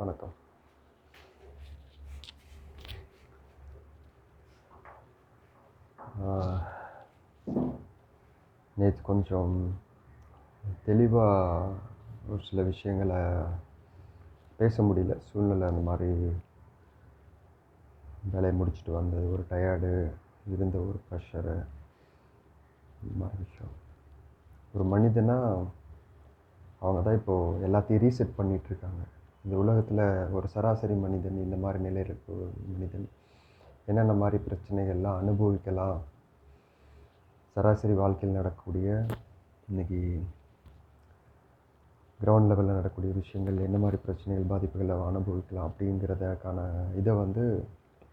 வணக்கம். நேற்று கொஞ்சம் தெளிவாக ஒரு சில விஷயங்கள பேச முடியல. சூழ்நிலை அந்த மாதிரி வேலையை முடிச்சுட்டு வந்தது, ஒரு டயர்டு, இருந்த ஒரு ப்ரெஷரு, இந்த மாதிரி விஷயம். ஒரு மனிதனாக அவங்க தான் இப்போது எல்லாத்தையும் ரீசெட் பண்ணிகிட்ருக்காங்க. இந்த உலகத்தில் ஒரு சராசரி மனிதன், இந்த மாதிரி நிலையில் இருக்க ஒரு மனிதன் என்னென்ன மாதிரி பிரச்சனைகள்லாம் அனுபவிக்கலாம், சராசரி வாழ்க்கையில் நடக்கக்கூடிய இன்றைக்கி கிரவுண்ட் லெவலில் நடக்கக்கூடிய விஷயங்கள், என்ன மாதிரி பிரச்சனைகள், பாதிப்புகளை அனுபவிக்கலாம் அப்படிங்கிறதுக்கான இதை வந்து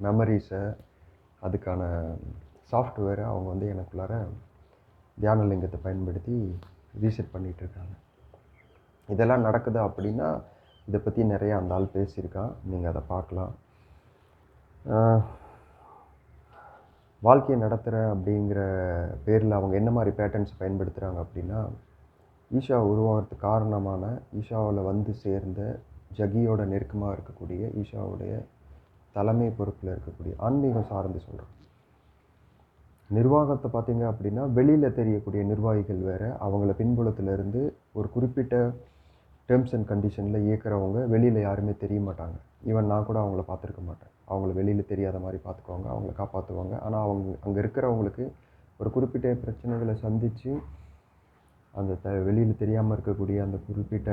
மெமரிஸை, அதுக்கான சாஃப்ட்வேரை அவங்க வந்து எனக்குள்ளார தியான லிங்கத்தை பயன்படுத்தி ரீசெட் பண்ணிகிட்ருக்காங்க. இதெல்லாம் நடக்குது அப்படின்னா இதை பற்றி நிறைய அந்த ஆள் பேசியிருக்கான். நீங்கள் அதை பார்க்கலாம். வாழ்க்கையை நடத்துகிறேன் அப்படிங்கிற பேரில் அவங்க என்ன மாதிரி பேட்டர்ன்ஸ் பயன்படுத்துகிறாங்க அப்படின்னா, ஈஷா உருவாகிறதுக்கு காரணமான, ஈஷாவில் வந்து சேர்ந்த ஜகியோட நெருக்கமாக இருக்கக்கூடிய, ஈஷாவுடைய தலைமை பொறுப்பில் இருக்கக்கூடிய ஆன்மீகம் சார்ந்து சொல்கிறோம். நிர்வாகத்தை பார்த்தீங்க அப்படின்னா வெளியில் தெரியக்கூடிய நிர்வாகிகள் வேறு, அவங்கள பின்புலத்திலேருந்து ஒரு குறிப்பிட்ட டேர்ம்ஸ் அண்ட் கண்டிஷனில் இயக்கிறவங்க வெளியில் யாருமே தெரிய மாட்டாங்க. ஈவன் நான் கூட அவங்கள பார்த்துருக்க மாட்டேன். அவங்கள வெளியில் தெரியாத மாதிரி பார்த்துக்குவாங்க, அவங்கள காப்பாற்றுவாங்க. ஆனால் அவங்க அங்கே இருக்கிறவங்களுக்கு ஒரு குறிப்பிட்ட பிரச்சனைகளை சந்தித்து அந்த வெளியில் தெரியாமல் இருக்கக்கூடிய அந்த குறிப்பிட்ட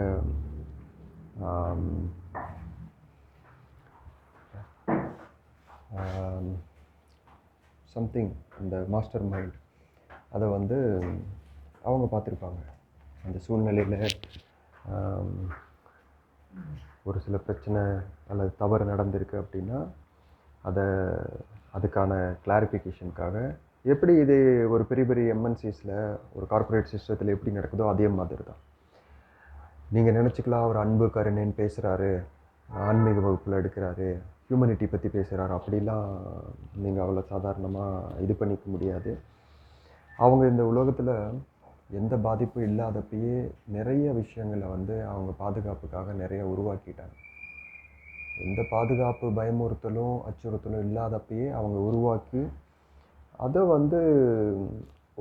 சம்திங், அந்த மாஸ்டர் மைண்ட், அதை வந்து அவங்க பார்த்துருப்பாங்க. அந்த சூழ்நிலையில் ஒரு சில பிரச்சனை அல்லது தவறு நடந்திருக்கு அப்படின்னா அதுக்கான கிளாரிஃபிகேஷனுக்காக, எப்படி இது ஒரு பெரிய பெரிய எம்என்சிஸில் ஒரு கார்ப்பரேட் சிஸ்டத்தில் எப்படி நடக்குதோ அதே மாதிரி தான். நீங்கள் நினச்சிக்கலாம், அவர் அன்பு கருணைன்னு பேசுகிறாரு, ஆன்மீக வகுப்பில் எடுக்கிறாரு, ஹியூமனிட்டி பற்றி பேசுகிறாரு, அப்படிலாம் நீங்கள் அவ்வளோ சாதாரணமாக இது பண்ணிக்க முடியாது. அவங்க இந்த உலகத்தில் எந்த பாதிப்பும் இல்லாதப்பயே நிறைய விஷயங்களை வந்து அவங்க பாதுகாப்புக்காக நிறைய உருவாக்கிட்டாங்க. எந்த பாதுகாப்பு, பயமுறுத்தலும், அச்சுறுத்தலும் இல்லாதப்பயே அவங்க உருவாக்கி அதை வந்து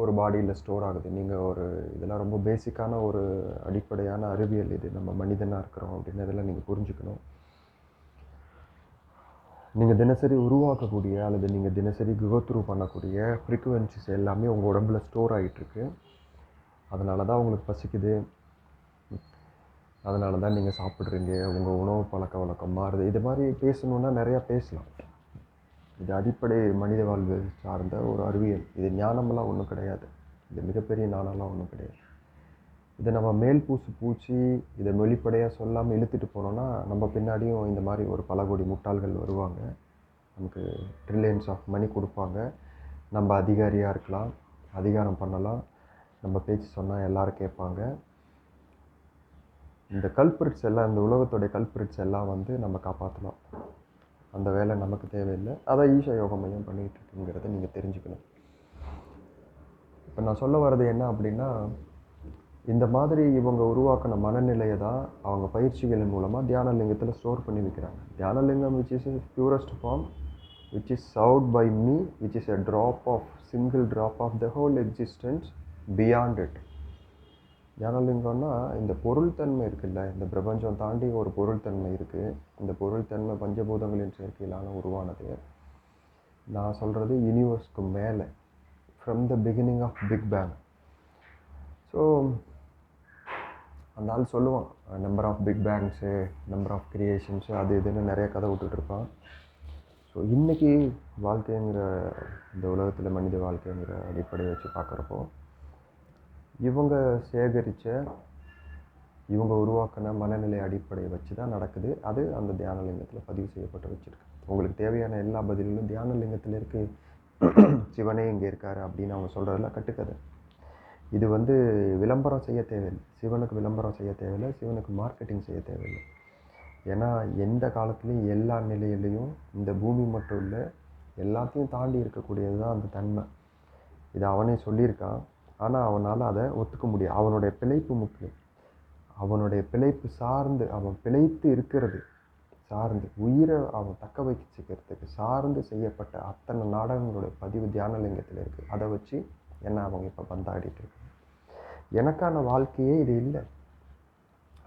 ஒரு பாடியில் ஸ்டோர் ஆகுது. நீங்கள் ஒரு இதெல்லாம் ரொம்ப பேசிக்கான ஒரு அடிப்படையான அறிவியல். இது நம்ம மனிதனாக இருக்கிறோம் அப்படின்னு இதெல்லாம் நீங்கள் புரிஞ்சுக்கணும். நீங்கள் தினசரி உருவாக்கக்கூடிய அல்லது நீங்கள் தினசரி கோத்ரூ பண்ணக்கூடிய ஃப்ரீக்குவென்சிஸ் எல்லாமே உங்கள் உடம்புல ஸ்டோர் ஆகிட்டுருக்கு. அதனால தான் உங்களுக்கு பசிக்குது, அதனால தான் நீங்கள் சாப்பிட்றீங்க, உங்கள் உணவு பழக்க வழக்கம் மாறுது. இது மாதிரி பேசணுன்னா நிறையா பேசலாம். இது அடிப்படை மனித வாழ்வு சார்ந்த ஒரு அறிவியல். இது ஞானமெல்லாம் ஒன்றும் கிடையாது. இது மிகப்பெரிய ஞானம்லாம் ஒன்றும் கிடையாது. இதை நம்ம மேல் பூச்சி இதை வெளிப்படையாக சொல்லாமல் இழுத்துட்டு போனோன்னா நம்ம பின்னாடியும் இந்த மாதிரி ஒரு பல கோடி முட்டாள்கள் வருவாங்க. நமக்கு ட்ரில்லியன்ஸ் ஆஃப் மணி கொடுப்பாங்க. நம்ம அதிகாரியாக இருக்கலாம், அதிகாரம் பண்ணலாம், நம்ம பேச்சு சொன்னால் எல்லோரும் கேட்பாங்க. இந்த கல்பிரிட்ஸ் எல்லாம், இந்த உலகத்துடைய கல்பிரிட்ஸ் எல்லாம் வந்து நம்ம காப்பாற்றலாம். அந்த வேலை நமக்கு தேவையில்லை. அதை ஈஷா யோக மையம் பண்ணிகிட்டு இருக்குங்கிறத நீங்கள் தெரிஞ்சுக்கணும். இப்போ நான் சொல்ல வர்றது என்ன அப்படின்னா, இந்த மாதிரி இவங்க உருவாக்கின மனநிலையை தான் அவங்க பயிற்சிகளின் மூலமாக தியான லிங்கத்தில் ஸ்டோர் பண்ணி வைக்கிறாங்க. Dhyana Lingam which is purest form, which is served by me, which is a single drop of the whole existence beyond it. ஞானலிங்கம்னா இந்த பொருள்தன்மை இருக்குல்ல, இந்த பிரபஞ்சம் தாண்டி ஒரு பொருள்தன்மை இருக்குது. இந்த பொருள்தன்மை பஞ்சபூதங்களின் சேர்க்கையிலான உருவானது. நான் சொல்கிறது யூனிவர்ஸ்க்கு மேலே, from the beginning of big bang. So அந்த ஆள் சொல்லுவான், number of big bangs, number of creations, அது இதுன்னு நிறைய கதை விட்டுட்ருப்பான். ஸோ இன்றைக்கி வாழ்க்கைங்கிற இந்த உலகத்தில் மனித வாழ்க்கைங்கிற அடிப்படையை வச்சு பார்க்குறப்போ, இவங்க சேகரித்த, இவங்க உருவாக்கின மனநிலை அடிப்படையை வச்சு தான் நடக்குது. அது அந்த தியான லிங்கத்தில் பதிவு செய்யப்பட்டு வச்சுருக்கு. உங்களுக்கு தேவையான எல்லா பதில்களும் தியான லிங்கத்தில் இருக்குது. சிவனே இங்கே இருக்கார் அப்படின்னு அவங்க சொல்கிறதெல்லாம் கட்டுக்கதை. இது வந்து விளம்பரம் செய்ய தேவையில்லை. சிவனுக்கு விளம்பரம் செய்ய தேவையில்லை, சிவனுக்கு மார்க்கெட்டிங் செய்ய தேவையில்லை. ஏன்னா எந்த காலத்துலேயும் எல்லா நிலையிலையும் இந்த பூமி மட்டும் இல்லை, எல்லாத்தையும் தாண்டி இருக்கக்கூடியது தான் அந்த தன்மை. இதை அவனே சொல்லியிருக்கான். ஆனால் அவனால் அதை ஒத்துக்க முடியும். அவனுடைய பிழைப்பு முக்கியம். அவனுடைய பிழைப்பு சார்ந்து அவன் பிழைத்து இருக்கிறது, சார்ந்து உயிரை அவன் தக்க வச்சுக்கிறதுக்கு சார்ந்து செய்யப்பட்ட அத்தனை நாடகங்களுடைய பதிவு தியானலிங்கத்தில் இருக்குது. அதை வச்சு என்ன அவங்க இப்போ பந்தாடிட்டு இருக்கு. எனக்கான வாழ்க்கையே இது இல்லை.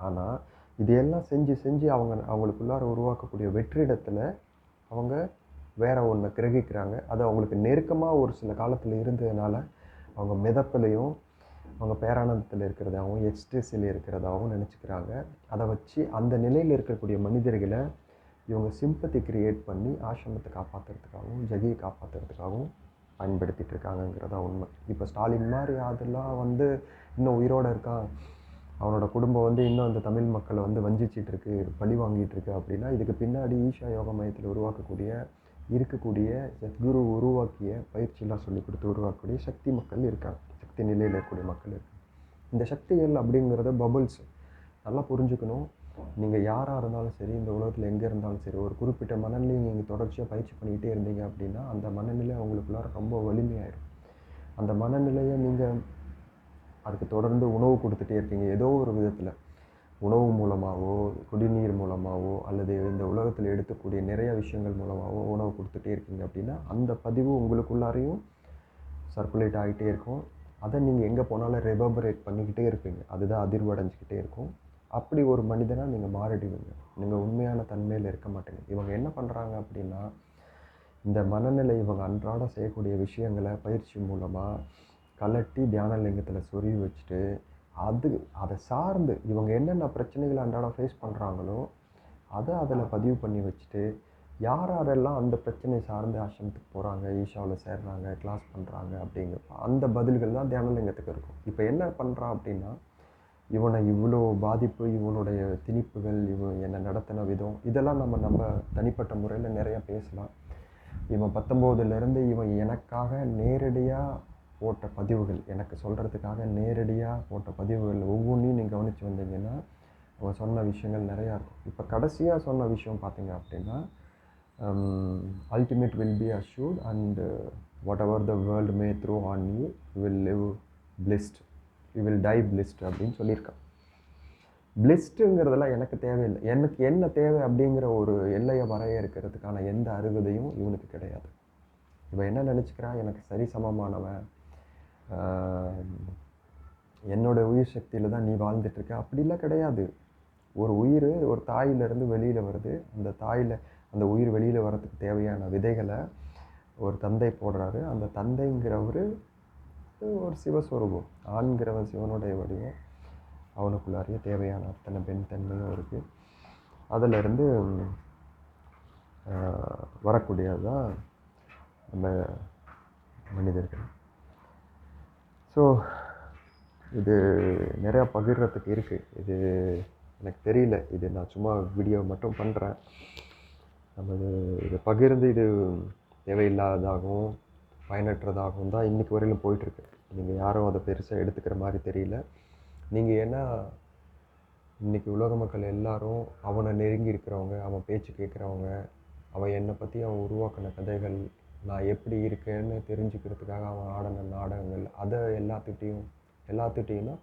ஆனால் இதையெல்லாம் செஞ்சு செஞ்சு அவங்களுக்குள்ளார உருவாக்கக்கூடிய வெற்றிடத்தில் அவங்க வேற ஒன்றை கிரகிக்கிறாங்க. அது அவங்களுக்கு நெருக்கமாக ஒரு சில காலத்தில் இருந்ததுனால அவங்க மிதப்பிலையும் அவங்க பேரானந்தத்தில் இருக்கிறதாகவும் எக்ஸ்ட்ரெஸில் இருக்கிறதாகவும் நினச்சிக்கிறாங்க. அதை வச்சு அந்த நிலையில் இருக்கக்கூடிய மனிதர்களை இவங்க சிம்பத்தி கிரியேட் பண்ணி ஆசிரமத்தை காப்பாற்றுறதுக்காகவும் ஜகியை காப்பாற்றுறதுக்காகவும் பயன்படுத்திகிட்டு இருக்காங்கங்கிறதா உண்மை. இப்போ ஸ்டாலின் மாதிரி அதெல்லாம் இன்னும் உயிரோடு இருக்கான், அவனோட குடும்பம் இன்னும் அந்த தமிழ் மக்களை வஞ்சிச்சிட்டு இருக்கு, பழி வாங்கிட்டு இருக்கு அப்படின்னா இதுக்கு பின்னாடி ஈஷா யோக மையத்தில் இருக்கக்கூடிய சத்குரு உருவாக்கிய பயிற்சியெல்லாம் சொல்லி கொடுத்து உருவாக்கக்கூடிய சக்தி மக்கள் இருக்காங்க, சக்தி நிலையில் இருக்கக்கூடிய மக்கள் இருக்காங்க. இந்த சக்திகள் அப்படிங்கிறத பபுள்ஸ் நல்லா புரிஞ்சுக்கணும். நீங்கள் யாராக இருந்தாலும் சரி, இந்த உலகத்தில் எங்கே இருந்தாலும் சரி, ஒரு குறிப்பிட்ட மனநிலையை நீங்கள் தொடர்ச்சியாக பயிற்சி பண்ணிக்கிட்டே இருந்தீங்க அப்படின்னா அந்த மனநிலை அவங்களுக்குள்ளார ரொம்ப வலிமையாயிடும். அந்த மனநிலையை நீங்கள் அதுக்கு தொடர்ந்து உணவு கொடுத்துட்டே இருக்கீங்க, ஏதோ ஒரு விதத்தில் உணவு மூலமாகவோ குடிநீர் மூலமாகவோ அல்லது இந்த உலகத்தில் எடுக்கக்கூடிய நிறைய விஷயங்கள் மூலமாகவோ உணவு கொடுத்துட்டே இருக்கீங்க அப்படின்னா அந்த பதிவு உங்களுக்குள்ளாரையும் சர்க்குலேட் ஆகிட்டே இருக்கும். அதை நீங்கள் எங்கே போனாலும் ரெவபரேட் பண்ணிக்கிட்டே இருப்பீங்க, அதுதான் அதிர்வடைஞ்சிக்கிட்டே இருக்கும். அப்படி ஒரு மனிதனாக நீங்கள் மாறிடுவீங்க, நீங்கள் உண்மையான தன்மையில் இருக்க மாட்டீங்க. இவங்க என்ன பண்ணுறாங்க அப்படின்னா இந்த மனநிலை இவங்க அன்றாட செய்யக்கூடிய விஷயங்களை பயிற்சி மூலமாக கலட்டி தியானலிங்கத்தில் சொருவி வச்சுட்டு அதை சார்ந்து இவங்க என்னென்ன பிரச்சனைகளை அன்றாடம் ஃபேஸ் பண்ணுறாங்களோ அதை அதில் பதிவு பண்ணி வச்சுட்டு யாரெல்லாம் அந்த பிரச்சனை சார்ந்து ஆசிரமத்துக்கு போகிறாங்க, ஈஷாவில் சேர்றாங்க, கிளாஸ் பண்ணுறாங்க அப்படிங்கிறப்ப அந்த பதில்கள் தான் தியானலிங்கத்துக்கு இருக்கும். இப்போ என்ன பண்ணுறான் அப்படின்னா இவனை இவ்வளோ பாதிப்பு, இவனுடைய திணிப்புகள், இவன் என்னை நடத்தின விதம், இதெல்லாம் நம்ம தனிப்பட்ட முறையில் நிறையா பேசலாம். இவன் 19லேருந்து இவன் எனக்காக நேரடியாக போட்ட பதிவுகள், எனக்கு சொல்கிறதுக்காக நேரடியாக போட்ட பதிவுகள் ஒவ்வொன்றையும் நீங்கள் கவனித்து வந்தீங்கன்னா அவன் சொன்ன விஷயங்கள் நிறையா இருக்கும். இப்போ கடைசியாக சொன்ன விஷயம் பார்த்தீங்க அப்படின்னா ultimate will be assured and whatever the world may through on you will live blissed, you will die blissed அப்படின்னு சொல்லியிருக்கான். பிளிஸ்ட்டுங்கிறதெல்லாம் எனக்கு தேவையில்லை. எனக்கு என்ன தேவை அப்படிங்கிற ஒரு எல்லையை வரையறுக்கிறதுக்கான எந்த அருகதையும் இவனுக்கு கிடையாது. இவன் என்ன நினச்சிக்கிறான், எனக்கு சரி சமமானவன், என்னோட உயிர் சக்தியில் தான் நீ வாழ்ந்துட்டுருக்க, அப்படிலாம் கிடையாது. ஒரு உயிர் ஒரு தாயிலிருந்து வெளியில் வருது, அந்த உயிர் வெளியில் வர்றதுக்கு தேவையான விதைகளை ஒரு தந்தை போடுறாரு. அந்த தந்தைங்கிறவர் ஒரு சிவஸ்வரூபம், ஆண்கிறவன் சிவனுடைய வடிவம், அவனுக்குள்ளாரிய தேவையான அத்தனை பெண் தன்மையும் இருக்குது. அதிலிருந்து வரக்கூடியதான் நம்ம மனிதர்கள். ஸோ இது நிறையா பகிர்றதுக்கு இருக்குது. இது எனக்கு தெரியல, இது நான் சும்மா வீடியோ மட்டும் பண்ணுறேன். நம்ம இதை பகிர்ந்து இது தேவையில்லாததாகவும் பயனற்றதாகவும் தான் இன்றைக்கி வரையிலும் போயிட்டுருக்கு. நீங்கள் யாரும் அதை பெருசாக எடுத்துக்கிற மாதிரி தெரியல. நீங்கள் ஏன்னா இன்றைக்கி உலக மக்கள் எல்லாரும் அவனை நெருங்கி இருக்கிறவங்க, அவன் பேச்சு கேட்குறவங்க, அவன் என்னை பற்றி அவன் உருவாக்கின கதைகள், நான் எப்படி இருக்கேன்னு தெரிஞ்சுக்கிறதுக்காக அவன் ஆடின நாடகங்கள், அதை எல்லாத்துட்டையும்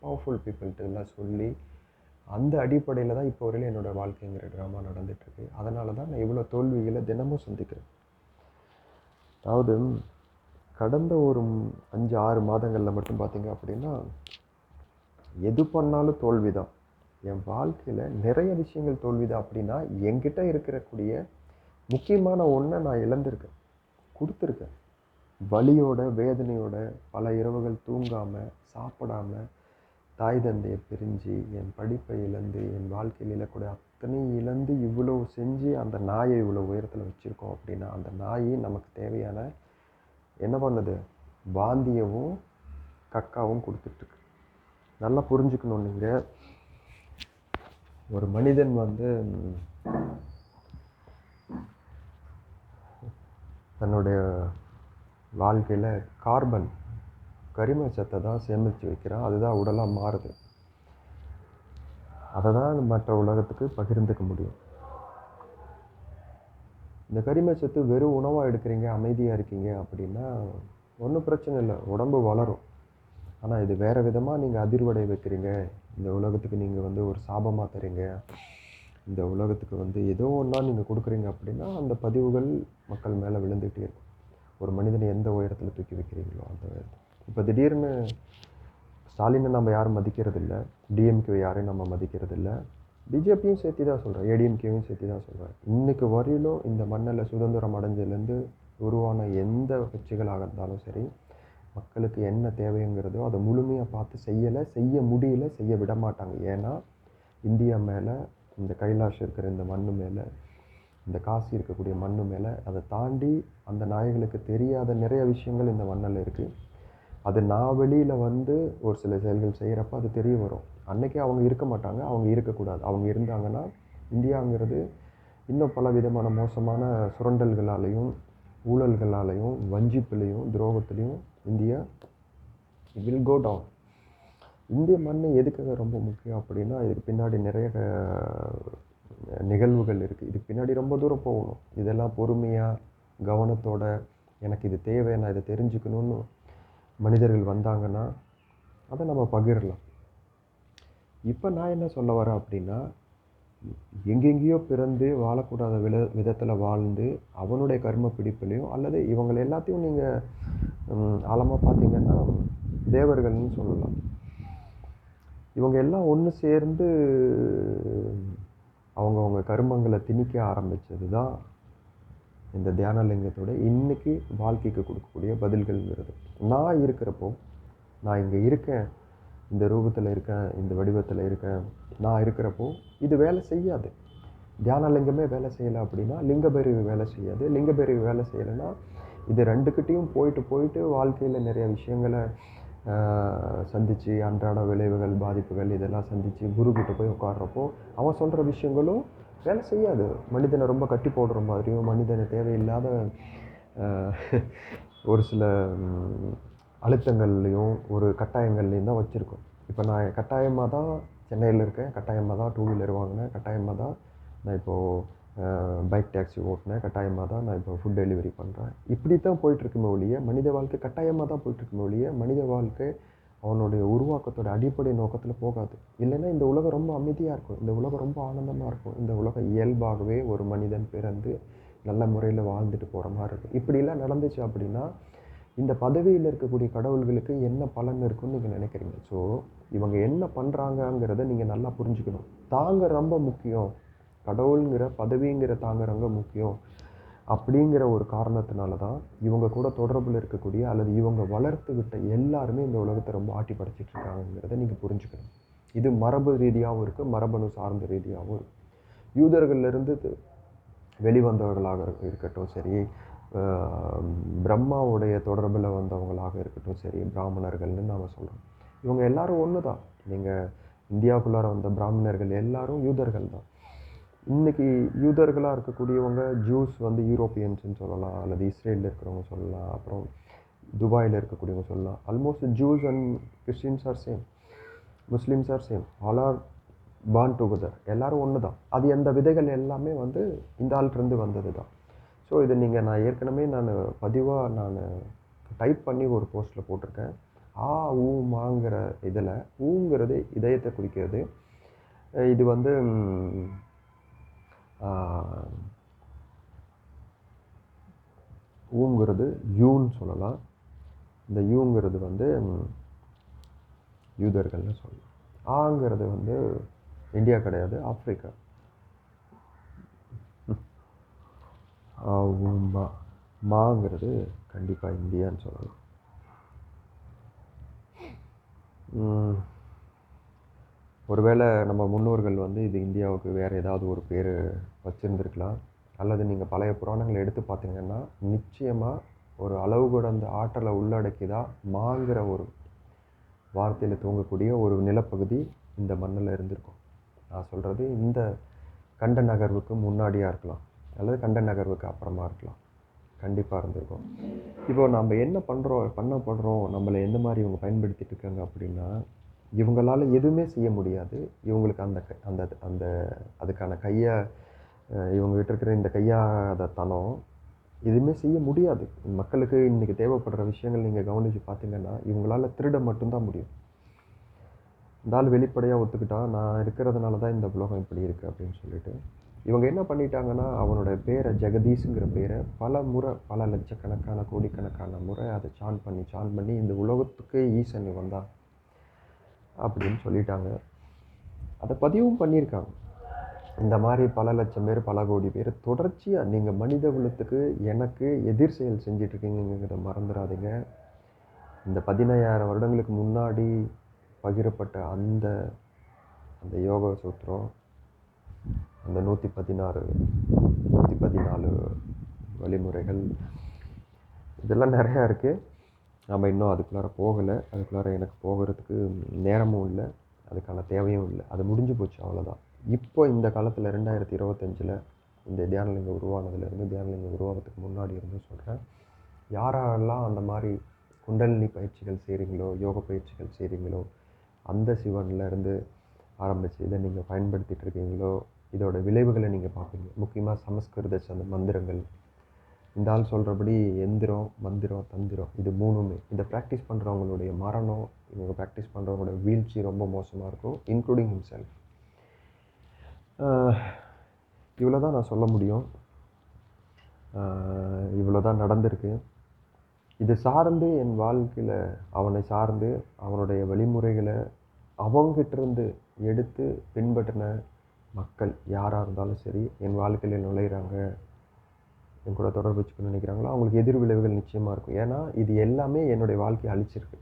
பவர்ஃபுல் பீப்புள்கிட்ட எல்லாம் சொல்லி அந்த அடிப்படையில் தான் இப்போ வரையிலும் என்னோடய வாழ்க்கைங்கிற ட்ராமா நடந்துகிட்ருக்கு. அதனால தான் நான் இவ்வளோ தோல்விகளை தினமும் சந்திக்கிறேன். அதாவது கடந்த ஒரு 5-6 மாதங்களில் மட்டும் பார்த்தீங்க அப்படின்னா எது பண்ணாலும் தோல்வி தான். என் வாழ்க்கையில் நிறைய விஷயங்கள் தோல்வி தான். அப்படின்னா என்கிட்ட இருக்கக்கூடிய முக்கியமான ஒன்றை நான் இழந்திருக்கேன், கொடுத்துருக்கேன். வலியோட வேதனையோட பல இரவுகள் தூங்காமல் சாப்பிடாமல் தாய் தந்தையை பிரிஞ்சு என் படிப்பை இழந்து என் வாழ்க்கையில் இழக்கூடிய அத்தனையும் இழந்து இவ்வளோ செஞ்சு அந்த நாயை இவ்வளோ உயரத்தில் வச்சுருக்கோம். அப்படின்னா அந்த நாய் நமக்கு தேவையான என்ன பண்ணுது, வாந்தியவும் கக்காவும் கொடுத்துட்ருக்கு. நல்லா புரிஞ்சுக்கணும். நீங்கள் ஒரு மனிதன் தன்னுடைய வாழ்க்கையில் கரிம சத்தை தான் சேமித்து வைக்கிறான், அதுதான் உடலாக மாறுது. அதை தான் மற்ற உலகத்துக்கு பகிர்ந்துக்க முடியும். இந்த கரிம சத்து வெறும் உணவாக எடுக்கிறீங்க, அமைதியாக இருக்கீங்க அப்படின்னா ஒன்றும் பிரச்சனை இல்லை, உடம்பு வளரும். ஆனால் இது வேறு விதமாக நீங்கள் அதிர்வடை வைக்கிறீங்க, இந்த உலகத்துக்கு நீங்கள் ஒரு சாபமாக தரீங்க, இந்த உலகத்துக்கு வந்து ஏதோ ஒன்றா நீங்கள் கொடுக்குறீங்க அப்படின்னா அந்த பதிவுகள் மக்கள் மேலே விழுந்துகிட்டே இருக்கும். ஒரு மனிதனை எந்த உயரத்தில் தூக்கி வைக்கிறீங்களோ அந்த உயரத்தில். இப்போ திடீர்னு ஸ்டாலினை நம்ம யாரும் மதிக்கிறது இல்லை, டிஎம்கே யாரையும் நம்ம மதிக்கிறது இல்லை, பிஜேபியும் சேர்த்து தான் சொல்கிறேன், ஏடிஎம்கேவும் சேர்த்து தான் சொல்கிறேன். இன்றைக்கு வரையிலும் இந்த மண்ணில் சுதந்திரம் அடைஞ்சதுலேருந்து உருவான எந்த கட்சிகளாக இருந்தாலும் சரி, மக்களுக்கு என்ன தேவைங்கிறதோ அதை முழுமையாக பார்த்து செய்யலை, செய்ய முடியல, செய்ய விட மாட்டாங்க. ஏன்னா இந்தியா மேலே, இந்த கைலாஷ் இருக்கிற இந்த மண்ணு மேலே, இந்த காசி இருக்கக்கூடிய மண்ணு மேலே, அதை தாண்டி அந்த நாய்களுக்கு தெரியாத நிறைய விஷயங்கள் இந்த மண்ணில் இருக்குது. அது நான் வெளியில் வந்து ஒரு சில செயல்கள் செய்கிறப்ப அது தெரிய வரும். அன்றைக்கே அவங்க இருக்க மாட்டாங்க, அவங்க இருக்கக்கூடாது. அவங்க இருந்தாங்கன்னா இந்தியாங்கிறது இன்னும் பல விதமான மோசமான சுரண்டல்களாலையும் ஊழல்களாலையும் வஞ்சிப்புலையும் துரோகத்துலேயும் இந்தியா வில் கோ டவுன். இந்திய மண் எதுக்காக ரொம்ப முக்கியம் அப்படின்னா, இதுக்கு பின்னாடி நிறைய நிகழ்வுகள் இருக்குது. இதுக்கு பின்னாடி ரொம்ப தூரம் போகணும். இதெல்லாம் பொறுமையாக கவனத்தோட எனக்கு இது தேவை, நான் இதை தெரிஞ்சுக்கணும்னு மனிதர்கள் வந்தாங்கன்னா அதை நம்ம பகிரலாம். இப்போ நான் என்ன சொல்ல வரேன் அப்படின்னா, எங்கெங்கேயோ பிறந்து வாழக்கூடாத விதத்தில் வாழ்ந்து அவனுடைய கர்ம பிடிப்புலையும் அல்லது இவங்களை எல்லாத்தையும் நீங்கள் ஆழமாக பார்த்தீங்கன்னா தேவர்கள்னு சொல்லலாம். இவங்க எல்லாம் ஒன்று சேர்ந்து அவங்கவுங்க கர்மங்களை திணிக்க ஆரம்பித்தது தான் இந்த தியானலிங்கத்தோட இன்றைக்கி வாழ்க்கைக்கு கொடுக்கக்கூடிய பதில்கள்ங்கிறது. நான் இருக்கிறப்போ, நான் இங்கே இருக்கேன், இந்த ரூபத்தில் இருக்கேன், இந்த வடிவத்தில் இருக்கேன், நான் இருக்கிறப்போ இது வேலை செய்யாது. தியானலிங்கமே வேலை செய்யலை அப்படின்னா லிங்கபெரிவு வேலை செய்யாது. லிங்கபெரிவு வேலை செய்யலைன்னா இது ரெண்டுக்கிட்டையும் போயிட்டு வாழ்க்கையில் நிறைய விஷயங்களை சந்தித்து அன்றாட விளைவுகள் பாதிப்புகள் இதெல்லாம் சந்தித்து குருக்கிட்ட போய் உட்கார்றப்போ அவன் சொல்கிற விஷயங்களும் வேலை செய்யாது. மனிதனை ரொம்ப கட்டி போடுற மாதிரியும் மனிதனை தேவையில்லாத ஒரு சில அழுத்தங்கள்லையும் ஒரு கட்டாயங்கள்லையும் தான் வச்சுருக்கோம். இப்போ நான் கட்டாயமாக தான் சென்னையில் இருக்கேன், கட்டாயமாக தான் 2 வீலர் வாங்கினேன், கட்டாயமாக தான் நான் இப்போது பைக் டாக்ஸி ஓட்டினேன், கட்டாயமாக தான் நான் இப்போ ஃபுட் டெலிவரி பண்ணுறேன். இப்படி தான் போயிட்டுருக்குமே ஒழிய மனித வாழ்க்கை கட்டாயமாக தான் போயிட்டுருக்குமே ஒழிய மனித வாழ்க்கை அவனுடைய உருவாக்கத்தோட அடிப்படை நோக்கத்தில் போகாது. இல்லைன்னா இந்த உலகம் ரொம்ப அமைதியாக இருக்கும், இந்த உலகம் ரொம்ப ஆனந்தமாக இருக்கும், இந்த உலகம் இயல்பாகவே ஒரு மனிதன் பிறந்து நல்ல முறையில் வாழ்ந்துட்டு போகிற மாதிரி இருக்கும். இப்படிலாம் நடந்துச்சு அப்படின்னா இந்த பதவியில் இருக்கக்கூடிய கடவுள்களுக்கு என்ன பலன் இருக்குன்னு நீங்கள் நினைக்கிறீங்க? ஸோ இவங்க என்ன பண்ணுறாங்கங்கிறத நீங்கள் நல்லா புரிஞ்சுக்கணும். தாங்க ரொம்ப முக்கியம், கடவுளுங்கிற பதவிங்கிற தாங்க ரொம்ப முக்கியம் அப்படிங்கிற ஒரு காரணத்தினால தான் இவங்க கூட தொடர்பில் இருக்கக்கூடிய அல்லது இவங்க வளர்த்து விட்ட எல்லாருமே இந்த உலகத்தை ரொம்ப ஆட்டி படைச்சிட்டு இருக்காங்கிறத நீங்கள் புரிஞ்சுக்கணும். இது மரபு ரீதியாகவும் இருக்குது, மரபணு சார்ந்த ரீதியாகவும் இருக்குது. யூதர்கள்லேருந்து வெளிவந்தவர்களாக இருக்கட்டும் சரி, பிரம்மாவுடைய தொடர்பில் வந்தவங்களாக இருக்கட்டும் சரி, பிராமணர்கள்னு நாம் சொல்கிறோம். இவங்க எல்லாரும் ஒன்று தான். நீங்கள் இந்தியாவுக்குள்ளார வந்த பிராமணர்கள் எல்லாரும் யூதர்கள் தான். இன்றைக்கி யூதர்களாக இருக்கக்கூடியவங்க ஜூஸ் வந்து யூரோப்பியன்ஸ்ன்னு சொல்லலாம், அல்லது இஸ்ரேலில் இருக்கிறவங்க சொல்லலாம், அப்புறம் துபாயில் இருக்கக்கூடியவங்க சொல்லலாம். Almost juice and Christians R same, Muslims R same, all are born together. எல்லோரும் ஒன்று தான். அது எந்த விதைகள் எல்லாமே வந்து இந்த ஆள்கிட்டருந்து வந்தது தான். ஸோ இதை நீங்கள் நான் ஏற்கனவே பதிவாக நான் டைப் பண்ணி ஒரு போஸ்ட்டில் போட்டிருக்கேன். ஆ ஊ மாங்கிற இதில் ஊங்கிறது இதயத்தை குறிக்கிறது. இது வந்து ஊங்கிறது யூன்னு சொல்லலாம். இந்த யூங்கிறது வந்து யூதர்கள்னு சொல்லலாம். ஆங்கிறது வந்து இந்தியா கிடையாது, ஆப்பிரிக்கா. ஊமா மாங்கிறது கண்டிப்பாக இந்தியான்னு சொல்லலாம். ஒருவேளை நம்ம முன்னோர்கள் வந்து இது இந்தியாவுக்கு வேறு ஏதாவது ஒரு பேர் வச்சுருந்துருக்கலாம். அல்லது நீங்கள் பழைய புராணங்களை எடுத்து பார்த்தீங்கன்னா நிச்சயமாக ஒரு அளவு கடந்த ஆற்றலை உள்ளடக்கிதான் மாங்கிற ஒரு வார்த்தையில் தூங்கக்கூடிய ஒரு நிலப்பகுதி இந்த மண்ணில் இருந்திருக்கும். நான் சொல்கிறது இந்த கண்ட நகர்வுக்கு முன்னாடியாக இருக்கலாம், அல்லது கண்ட நகர்வுக்கு அப்புறமா இருக்கலாம். கண்டிப்பாக இருந்திருக்கும். இப்போது நம்ம என்ன பண்ணப்படுறோம், நம்மளை எந்த மாதிரி இவங்க பயன்படுத்திட்டு இருக்காங்க அப்படின்னா, இவங்களால் எதுவுமே செய்ய முடியாது. இவங்களுக்கு அந்த அந்த அதுக்கான இவங்ககிட்ட இருக்கிற இந்த கையாத தனம் எதுவுமே செய்ய முடியாது. மக்களுக்கு இன்றைக்கி தேவைப்படுற விஷயங்கள் நீங்கள் கவனித்து பார்த்தீங்கன்னா இவங்களால் திருட மட்டும்தான் முடியும். இந்த ஆள் வெளிப்படையாக ஒத்துக்கிட்டான், நான் இருக்கிறதுனால தான் இந்த உலகம் இப்படி இருக்குது அப்படின்னு சொல்லிட்டு. இவங்க என்ன பண்ணிட்டாங்கன்னா, அவனோட பேரை ஜெகதீஷுங்கிற பேரை பல முறை, பல லட்சக்கணக்கான, கோடிக்கணக்கான முறை அதை சான் பண்ணி இந்த உலகத்துக்கே ஈசன் இவன் தான் அப்படின்னு சொல்லிட்டாங்க. அதை பதிவும் பண்ணியிருக்காங்க. இந்த மாதிரி பல லட்சம் பேர், பல கோடி பேர் தொடர்ச்சியாக நீங்கள் மனித குலத்துக்கு எனக்கு எதிர் செயல் செஞ்சிட்ருக்கீங்கிறத மறந்துடாதீங்க. இந்த 15,000 வருடங்களுக்கு முன்னாடி பகிரப்பட்ட அந்த அந்த யோக சூத்திரம், அந்த 114 வழிமுறைகள், இதெல்லாம் நிறையா இருக்குது. நம்ம இன்னும் அதுக்குள்ளார போகலை. அதுக்குள்ளார எனக்கு போகிறதுக்கு நேரமும் இல்லை, அதுக்கான தேவையும் இல்லை. அது முடிஞ்சு போச்சு, அவ்வளோதான். இப்போ இந்த காலத்தில் 2025 இந்த தியானலிங்கம் உருவானதுலேருந்து, தியானலிங்கம் உருவாகிறதுக்கு முன்னாடி இருந்து சொல்கிறேன், யாரெல்லாம் அந்த மாதிரி குண்டலினி பயிற்சிகள் செய்கிறீங்களோ, யோக பயிற்சிகள் செய்கிறீங்களோ, அந்த சிவன்லேருந்து ஆரம்பித்து இதை நீங்கள் பயன்படுத்திகிட்டு இருக்கீங்களோ, இதோட விளைவுகளை நீங்கள் பார்ப்பீங்க. முக்கியமாக சமஸ்கிருத அந்த மந்திரங்கள், இந்த ஆள் சொல்கிறபடி எந்திரம், மந்திரம், தந்திரம், இது மூணுமே இதை ப்ராக்டிஸ் பண்ணுறவங்களுடைய மரணம், இவங்க ப்ராக்டிஸ் பண்ணுறவங்களோட வீழ்ச்சி ரொம்ப மோசமாக இருக்கும், இன்க்ளூடிங் ஹிம்செல்ஃப். இவ்வளோ தான் நான் சொல்ல முடியும். இவ்வளோ தான் நடந்திருக்கு. இது சார்ந்து என் வாழ்க்கையில் அவனை சார்ந்து அவனுடைய வழிமுறைகளை அவங்ககிட்டருந்து எடுத்து பின்பற்றின மக்கள் யாராக இருந்தாலும் சரி, என் வாழ்க்கையில் நுழையிறாங்க, என் கூட தொடர்பு வச்சுக்கணும்னு நினைக்கிறாங்களோ, அவங்களுக்கு எதிர் விளைவுகள் நிச்சயமாக இருக்கும். ஏன்னா இது எல்லாமே என்னுடைய வாழ்க்கையை அழிச்சிருக்கு.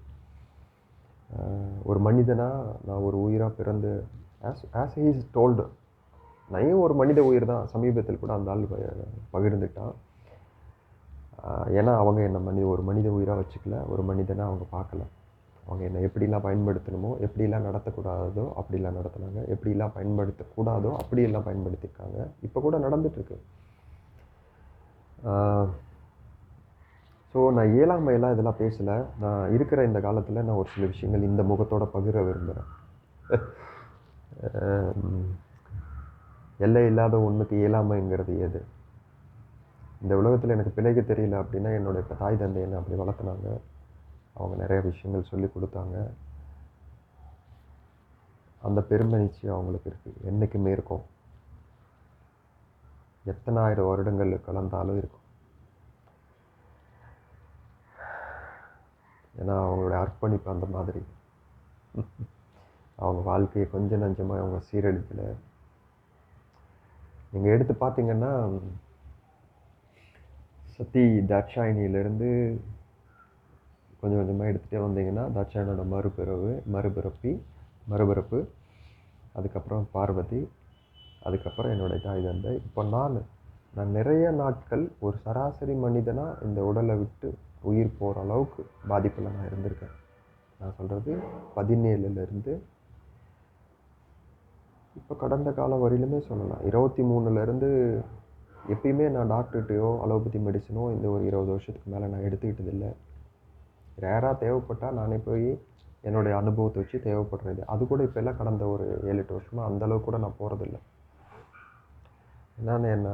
ஒரு மனிதனாக நான் ஒரு உயிராக பிறந்து ஆஸ் ஹீ இஸ் டோல்டு, நான் ஒரு மனித உயிர் தான். சமீபத்தில் கூட அந்த ஆள் பகிர்ந்துட்டான். ஏன்னா அவங்க என்னை ஒரு மனித உயிராக வச்சுக்கல, ஒரு மனிதனாக அவங்க பார்க்கல. அவங்க என்னை எப்படிலாம் பயன்படுத்தணுமோ, எப்படிலாம் நடத்தக்கூடாதோ அப்படிலாம் நடத்துனாங்க, எப்படிலாம் பயன்படுத்தக்கூடாதோ அப்படியெல்லாம் பயன்படுத்தியிருக்காங்க. இப்போ கூட நடந்துகிட்ருக்கு. ஸோ நான் இயலாமையெல்லாம் இதெல்லாம் பேசலை. நான் இருக்கிற இந்த காலத்தில் நான் ஒரு சில விஷயங்கள் இந்த முகத்தோடு பகிர விரும்புகிறேன். எல்லை இல்லாத ஒன்றுக்கு இயலாமைங்கிறது எது? இந்த உலகத்தில் எனக்கு பிழைக்க தெரியல அப்படின்னா என்னுடைய தாய் தந்தை என்னை அப்படி வளர்த்துனாங்க. அவங்க நிறைய விஷயங்கள் சொல்லி கொடுத்தாங்க. அந்த பெருமை நிச்சயம் அவங்களுக்கு இருக்குது, என்றைக்குமே இருக்கும். எத்தனை ஆயிரம் வருடங்கள் கலந்தாலும் இருக்கும். ஏன்னா அவங்களுடைய அர்ப்பணிப்பு அந்த மாதிரி. அவங்க வாழ்க்கையை கொஞ்சம் நஞ்சமாக அவங்க சீரழிக்கலை. நீங்கள் எடுத்து பார்த்தீங்கன்னா, சத்தி தாட்சாயினியிலேருந்து கொஞ்சம் கொஞ்சமாக எடுத்துகிட்டே வந்தீங்கன்னா, தாட்சாயனோட மறுபிறப்பு, அதுக்கப்புறம் பார்வதி, அதுக்கப்புறம் என்னுடைய தாய் தந்தை, இப்போ நான் நிறைய நாட்கள் ஒரு சராசரி மனிதனாக இந்த உடலை விட்டு உயிர் போகிற அளவுக்கு பாதிப்பில் நான் இருந்திருக்கேன். நான் சொல்கிறது 17லேருந்து இப்போ கடந்த காலம் வரையிலுமே சொல்லலாம். 23லேருந்து எப்பயுமே நான் டாக்டர்கிட்டையோ அலோபதி மெடிசனோ இந்த ஒரு 20 வருஷத்துக்கு மேலே நான் எடுத்துக்கிட்டதில்லை. ரேராக தேவைப்பட்டால் நானே போய் என்னுடைய அனுபவத்தை வச்சு தேவைப்படுறது. அது கூட இப்போ எல்லாம் கடந்த ஒரு 7-8 வருஷமாக அந்தளவுக்கு கூட நான் போகிறதில்ல. நான் என்னை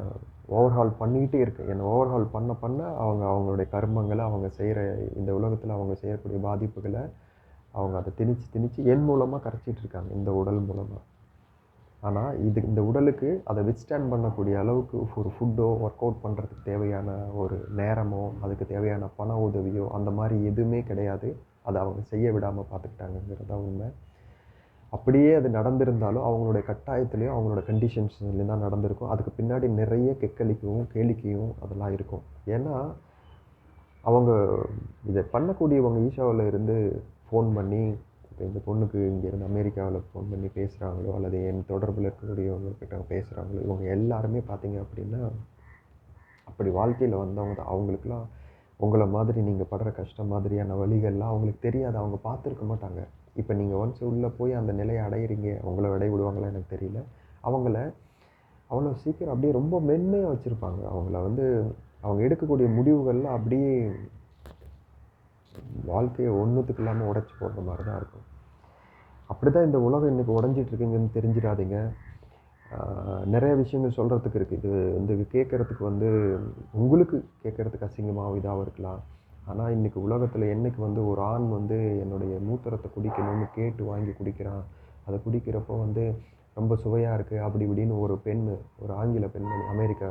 ஓவர்ஹால் பண்ணிக்கிட்டே இருக்கேன். என்னை ஓவர்ஹால் பண்ண அவங்களுடைய கர்மங்களை, அவங்க செய்கிற இந்த உலகத்தில் அவங்க செய்யக்கூடிய பாதிப்புகளை அவங்க அதை திணிச்சு என் மூலமாக கரைச்சிட்ருக்காங்க, இந்த உடல் மூலமாக. ஆனால் இந்த உடலுக்கு அதை வித்ஸ்டாண்ட் பண்ணக்கூடிய அளவுக்கு ஒரு ஃபுட்டோ, ஒர்க் அவுட் பண்ணுறதுக்கு தேவையான ஒரு நேரமோ, அதுக்கு தேவையான பண உதவியோ அந்த மாதிரி எதுவுமே கிடையாது. அதை அவங்க செய்ய விடாமல் பார்த்துக்கிட்டாங்கங்கிறது தான் உண்மை. அப்படியே அது நடந்திருந்தாலும் அவங்களுடைய கட்டாயத்துலேயும் அவங்களோட கண்டிஷன்ஸ்லேயும் தான் நடந்திருக்கும். அதுக்கு பின்னாடி நிறைய கேளிக்கையும் அதெல்லாம் இருக்கும். ஏன்னா அவங்க இதை பண்ணக்கூடியவங்க ஈஷாவில் இருந்து ஃபோன் பண்ணி, இப்போ இந்த பொண்ணுக்கு இங்கேருந்து அமெரிக்காவில் ஃபோன் பண்ணி பேசுகிறாங்களோ, அல்லது என் தொடர்பில் இருக்கக்கூடியவங்கக்கிட்ட பேசுகிறாங்களோ, இவங்க எல்லாருமே பார்த்தீங்க அப்படின்னா அப்படி வாழ்க்கையில் வந்தவங்க தான். அவங்களுக்குலாம் உங்களை மாதிரி நீங்கள் படுற கஷ்டம் மாதிரியான வழிகள்லாம் அவங்களுக்கு தெரியாது, அவங்க பார்த்துருக்க மாட்டாங்க. இப்போ நீங்கள் ஒன்ஸ் உள்ளே போய் அந்த நிலையை அடையிறீங்க, அவங்கள விடை விடுவாங்களா எனக்கு தெரியல. அவங்கள அவ்வளோ சீக்கிரம் அப்படியே ரொம்ப மென்மையாக வச்சுருப்பாங்க. அவங்க எடுக்கக்கூடிய முடிவுகள்லாம் அப்படியே வாழ்க்கையை ஒன்றுத்துக்கு இல்லாமல் உடைச்சி போடுற மாதிரி தான் இருக்கும். அப்படி தான் இந்த உலகம் இன்றைக்கி உடஞ்சிட்ருக்குங்கன்னு தெரிஞ்சிடாதீங்க. நிறைய விஷயங்கள் சொல்கிறதுக்கு இருக்குது. இது கேட்குறதுக்கு உங்களுக்கு கேட்குறதுக்கு அசிங்கமாகவும் இதாகவும் இருக்கலாம். ஆனால் இன்றைக்கி உலகத்தில் என்றைக்கு வந்து ஒரு ஆண் வந்து என்னுடைய மூத்திரத்தை குடிக்கணும்னு கேட்டு வாங்கி குடிக்கிறான், அதை குடிக்கிறப்போ வந்து ரொம்ப சுவையாக இருக்குது அப்படி இப்படின்னு ஒரு பெண், ஒரு ஆங்கில பெண்மணி, அமெரிக்கா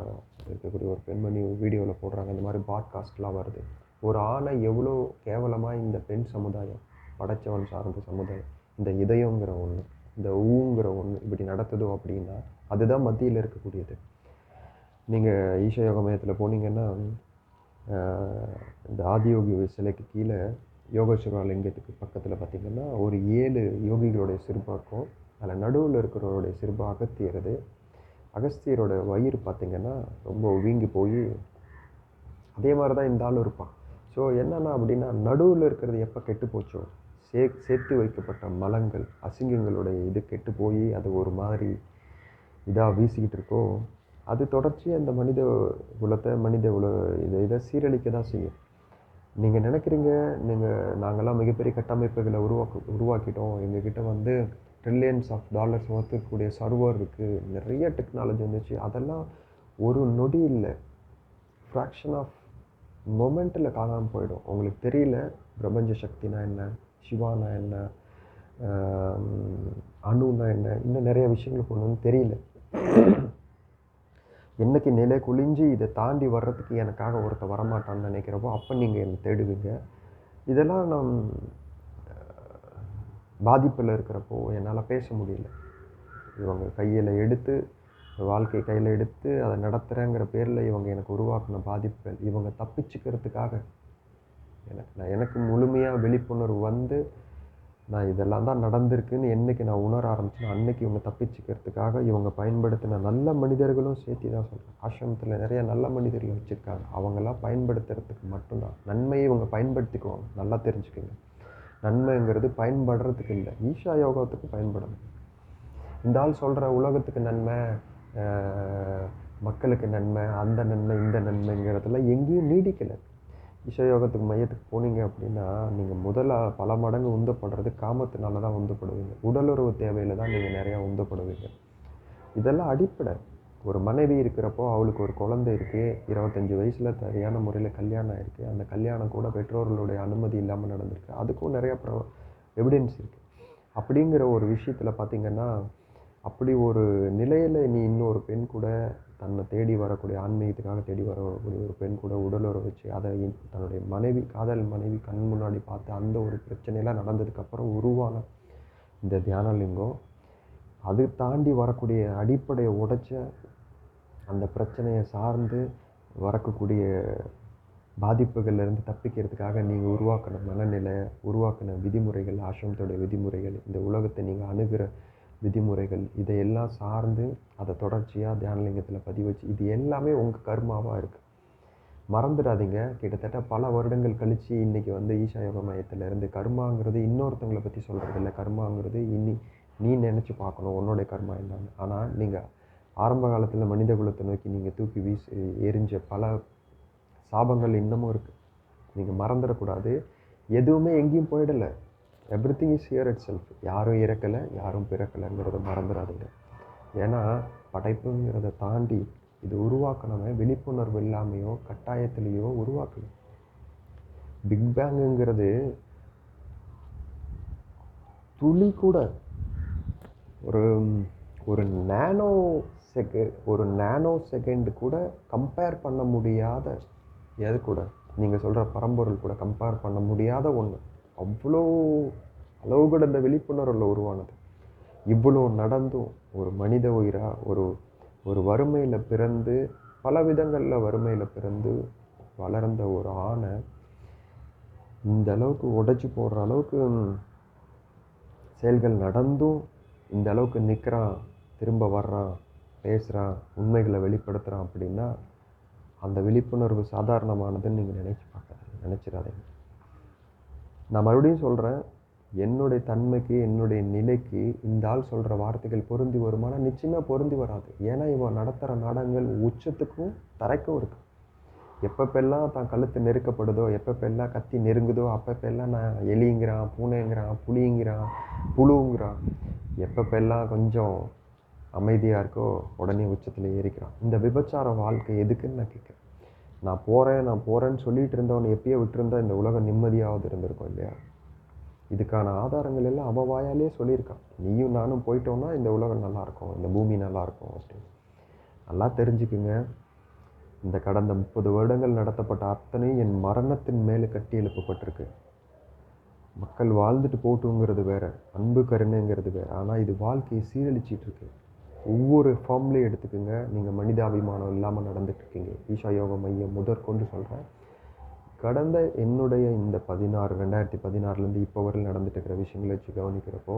இருக்கக்கூடிய ஒரு பெண்மணி வீடியோவில் போடுறாங்க. இந்த மாதிரி பாட்காஸ்ட்லாம் வருது. ஒரு ஆணை எவ்வளோ கேவலமாக இந்த பெண் சமுதாயம், படைச்சவன் சார்ந்த சமுதாயம், இந்த இதயங்கிற ஒன்று, இந்த ஊங்கிற ஒன்று இப்படி நடத்துதோ அப்படின்னா அதுதான் மத்தியில் இருக்கக்கூடியது. நீங்கள் ஈஷா யோக மையத்தில் போனீங்கன்னா இந்த ஆதியோகி சிலைக்கு கீழே யோகேஸ்வரா லிங்கத்துக்கு பக்கத்தில் பார்த்திங்கன்னா ஒரு 7 யோகிகளுடைய சிற்பம் இருக்கும். அதில் நடுவில் இருக்கிறவருடைய சிற்பம் அகத்தியரது. அகஸ்தியரோட வயிறு பார்த்திங்கன்னா ரொம்ப வீங்கி போய் அதே மாதிரி தான் இந்த ஆள் இருப்பான். ஸோ என்னென்னா அப்படின்னா நடுவில் இருக்கிறது எப்போ கெட்டு போச்சோ, சேர்த்து வைக்கப்பட்ட மலங்கள் அசிங்கங்களுடைய இது கெட்டு போய் அது ஒரு மாதிரி இதாக வீசிக்கிட்டு இருக்கோ, அது தொடர்ச்சியாக இந்த மனித குலத்தை இதை சீரழிக்க தான் செய்யும். நீங்கள் நினைக்கிறீங்க நாங்கள்லாம் மிகப்பெரிய கட்டமைப்புகளை உருவாக்கிட்டோம், எங்ககிட்ட வந்து ட்ரில்லியன்ஸ் ஆஃப் டாலர்ஸ் ஒர்த்துக்கூடிய சர்வர் இருக்குது, நிறைய டெக்னாலஜி வந்துச்சு. அதெல்லாம் ஒரு நொடி இல்லை, ஃப்ராக்ஷன் ஆஃப் மொமெண்ட்டில் காணாமல் போயிடும். உங்களுக்கு தெரியல பிரபஞ்ச சக்தினா என்ன, சிவானா என்ன, அணுனா என்ன, இன்னும் நிறைய விஷயங்கள் ஒன்றும் தெரியல. என்னைக்கு நிலை குளிஞ்சு இதை தாண்டி வர்றதுக்கு எனக்காக ஒருத்தர் வரமாட்டான்னு நினைக்கிறப்போ அப்போ நீங்கள் என்னை தேடுவீங்க. இதெல்லாம் நான் பாதிப்பில் இருக்கிறப்போ என்னால் பேச முடியல. இவங்க கையில் எடுத்து வாழ்க்கை கையில் எடுத்து அதை நடத்துகிறேங்கிற பேரில் இவங்க எனக்கு உருவாக்கின பாதிப்புகள், இவங்க தப்பிச்சுக்கிறதுக்காக எனக்கு முழுமையாக விழிப்புணர்வு வந்து நான் இதெல்லாம் தான் நடந்திருக்குன்னு என்றைக்கு நான் உணர ஆரம்பிச்சேன், அன்னைக்கு இவங்க தப்பிச்சுக்கிறதுக்காக இவங்க பயன்படுத்தின நல்ல மனிதர்களும் சேர்த்து தான் சொல்கிறேன். ஆசிரமத்தில் நிறைய நல்ல மனிதர்கள் வச்சுருக்காங்க, அவங்களாம் பயன்படுத்துறதுக்கு மட்டும்தான். நன்மையை இவங்க பயன்படுத்திக்குவாங்க, நல்லா தெரிஞ்சுக்கோங்க. நன்மைங்கிறது பயன்படுறதுக்கு இல்லை, ஈஷா யோகத்துக்கு பயன்படணும். இந்த ஆள் சொல்கிற உலகத்துக்கு நன்மை, மக்களுக்கு நன்மை, அந்த நன்மை இந்த நன்மைங்கிறதுலாம் எங்கேயும் நீடிக்கலை. ஈஷா யோகத்துக்கு மையத்துக்கு போனீங்க அப்படின்னா நீங்கள் முதல்ல பல மடங்கு உந்தப்படுறது காமத்தினால தான் உந்தப்படுவீங்க. உடலுறவு தேவையில் தான் நீங்கள் நிறையா உந்தப்படுவீங்க. இதெல்லாம் அடிப்படை. ஒரு மனைவி இருக்கிறப்போ அவளுக்கு ஒரு குழந்தை இருக்குது, 25 வயசில் சரியான முறையில் கல்யாணம் ஆகிருக்கு, அந்த கல்யாணம் கூட பெற்றோர்களுடைய அனுமதி இல்லாமல் நடந்திருக்கு, அதுக்கும் நிறையா எவிடன்ஸ் இருக்குது. அப்படிங்கிற ஒரு விஷயத்தில் பார்த்திங்கன்னா அப்படி ஒரு நிலையில் நீ இன்னொரு பெண் கூட தன்னை தேடி வரக்கூடிய ஆன்மீகத்துக்காக தேடி வரக்கூடிய ஒரு பெண் கூட உடலுறவு வச்சு அதை தன்னுடைய மனைவி, காதல் மனைவி கண் முன்னாடி பார்த்து அந்த ஒரு பிரச்சனையெல்லாம் நடந்ததுக்கப்புறம் உருவான இந்த தியானலிங்கம், அது தாண்டி வரக்கூடிய அடிப்படையை உடைச்ச அந்த பிரச்சனையை சார்ந்து வரக்கூடிய பாதிப்புகள்லேருந்து தப்பிக்கிறதுக்காக நீங்கள் உருவாக்கின மனநிலை, உருவாக்கின விதிமுறைகள், ஆசிரமத்தோடைய விதிமுறைகள், இந்த உலகத்தை நீங்கள் அணுகிற விதிமுறைகள், இதையெல்லாம் சார்ந்து அதை தொடர்ச்சியாக தியானலிங்கத்தில் பதிவு வச்சு இது எல்லாமே உங்கள் கர்மாவாக இருக்குது. மறந்துடாதீங்க. கிட்டத்தட்ட பல வருடங்கள் கழித்து இன்றைக்கி வந்து ஈஷா யோக மையத்திலேருந்து கர்மாங்கிறது இன்னொருத்தவங்களை பற்றி சொல்கிறது இல்லை, கர்மாங்கிறது நீ நினச்சி பார்க்கணும் உன்னோடைய கர்மா என்னன்னு. ஆனால் நீங்கள் ஆரம்ப காலத்தில் மனித குலத்தை நோக்கி நீங்கள் தூக்கி எரிஞ்ச பல சாபங்கள் இன்னமும் இருக்குது. நீங்கள் மறந்துடக்கூடாது. எதுவுமே எங்கேயும் போயிடலை. Everything is here itself. யாரும் இறக்கலை, யாரும் பிறக்கலைங்கிறத மறந்துடாதீங்க. ஏன்னா படைப்புங்கிறத தாண்டி இது உருவாக்கணுமே விழிப்புணர்வு இல்லாமையோ கட்டாயத்திலேயோ உருவாக்கணும். பிக் பேங்குங்கிறது துளி கூட ஒரு நானோ செகண்ட் கூட கம்பேர் பண்ண முடியாத, எது கூட நீங்கள் சொல்கிற பரம்பொருள் கூட கம்பேர் பண்ண முடியாத ஒன்று. அவ்வளோ அளவு கூட இந்த விழிப்புணர்வில் உருவானது. இவ்வளோ நடந்தும் ஒரு மனித உயிராக ஒரு வறுமையில் பிறந்து, பல விதங்களில் வறுமையில் பிறந்து வளர்ந்த ஒரு ஆணை இந்த அளவுக்கு உடைச்சி போடுற அளவுக்கு செயல்கள் நடந்தும் இந்த அளவுக்கு நிற்கிறான், திரும்ப வர்றான், பேசுகிறான், உண்மைகளை வெளிப்படுத்துகிறான் அப்படின்னா அந்த விழிப்புணர்வு சாதாரணமானதுன்னு நீங்கள் நினச்சிடாதீங்க. நான் மறுபடியும் சொல்கிறேன், என்னுடைய தன்மைக்கு என்னுடைய நிலைக்கு இந்த ஆள் சொல்கிற வார்த்தைகள் பொருந்தி வருமானா நிச்சயமாக பொருந்தி வராது. ஏன்னா இவன் நடத்துகிற நாடகங்கள் உச்சத்துக்கும் தரைக்கும் இருக்குது. எப்பப்பெல்லாம் தான் கழுத்து நெருக்கப்படுதோ, எப்பப்பெல்லாம் கத்தி நெருங்குதோ, அப்பப்பெல்லாம் நான் எலிங்கிறான், பூனைங்கிறான், புலிங்கிறான், புழுங்கிறான், எப்பப்பெல்லாம் கொஞ்சம் அமைதியாக இருக்கோ உடனே உச்சத்தில் ஏறிக்கிறான். இந்த விபச்சார வாழ்க்கை எதுக்குன்னு நான் கேட்குறேன். நான் போகிறேன்னு சொல்லிட்டு இருந்தவனை எப்பயோ விட்டுருந்தா இந்த உலகம் நிம்மதியாவது இருந்திருக்கும் இல்லையா? இதுக்கான ஆதாரங்கள் எல்லாம் அவன் வாயாலே சொல்லியிருக்கான். நீயும் நானும் போயிட்டோம்னா இந்த உலகம் நல்லாயிருக்கும், இந்த பூமி நல்லாயிருக்கும் அப்படின்னு. நல்லா தெரிஞ்சுக்குங்க, இந்த கடந்த 30 வருடங்கள் நடத்தப்பட்ட அத்தனையும் என் மரணத்தின் மேலே கட்டி எழுப்பப்பட்டிருக்கு. மக்கள் வாழ்ந்துட்டு போட்டுங்கிறது வேற, அன்பு கருணைங்கிறது வேற. ஆனால் இது வாழ்க்கையை சீரழிச்சிட்டு இருக்கு. ஒவ்வொரு ஃபார்ம்லேயும் எடுத்துக்கோங்க, நீங்கள் மனிதாபிமானம் இல்லாமல் நடந்துட்டுருக்கீங்க. ஈஷா யோக மையம் முதற்கொண்டு சொல்கிறேன். கடந்த என்னுடைய இந்த 2016 இப்போ வரையில் நடந்துட்டு இருக்கிற விஷயங்களை வச்சு கவனிக்கிறப்போ,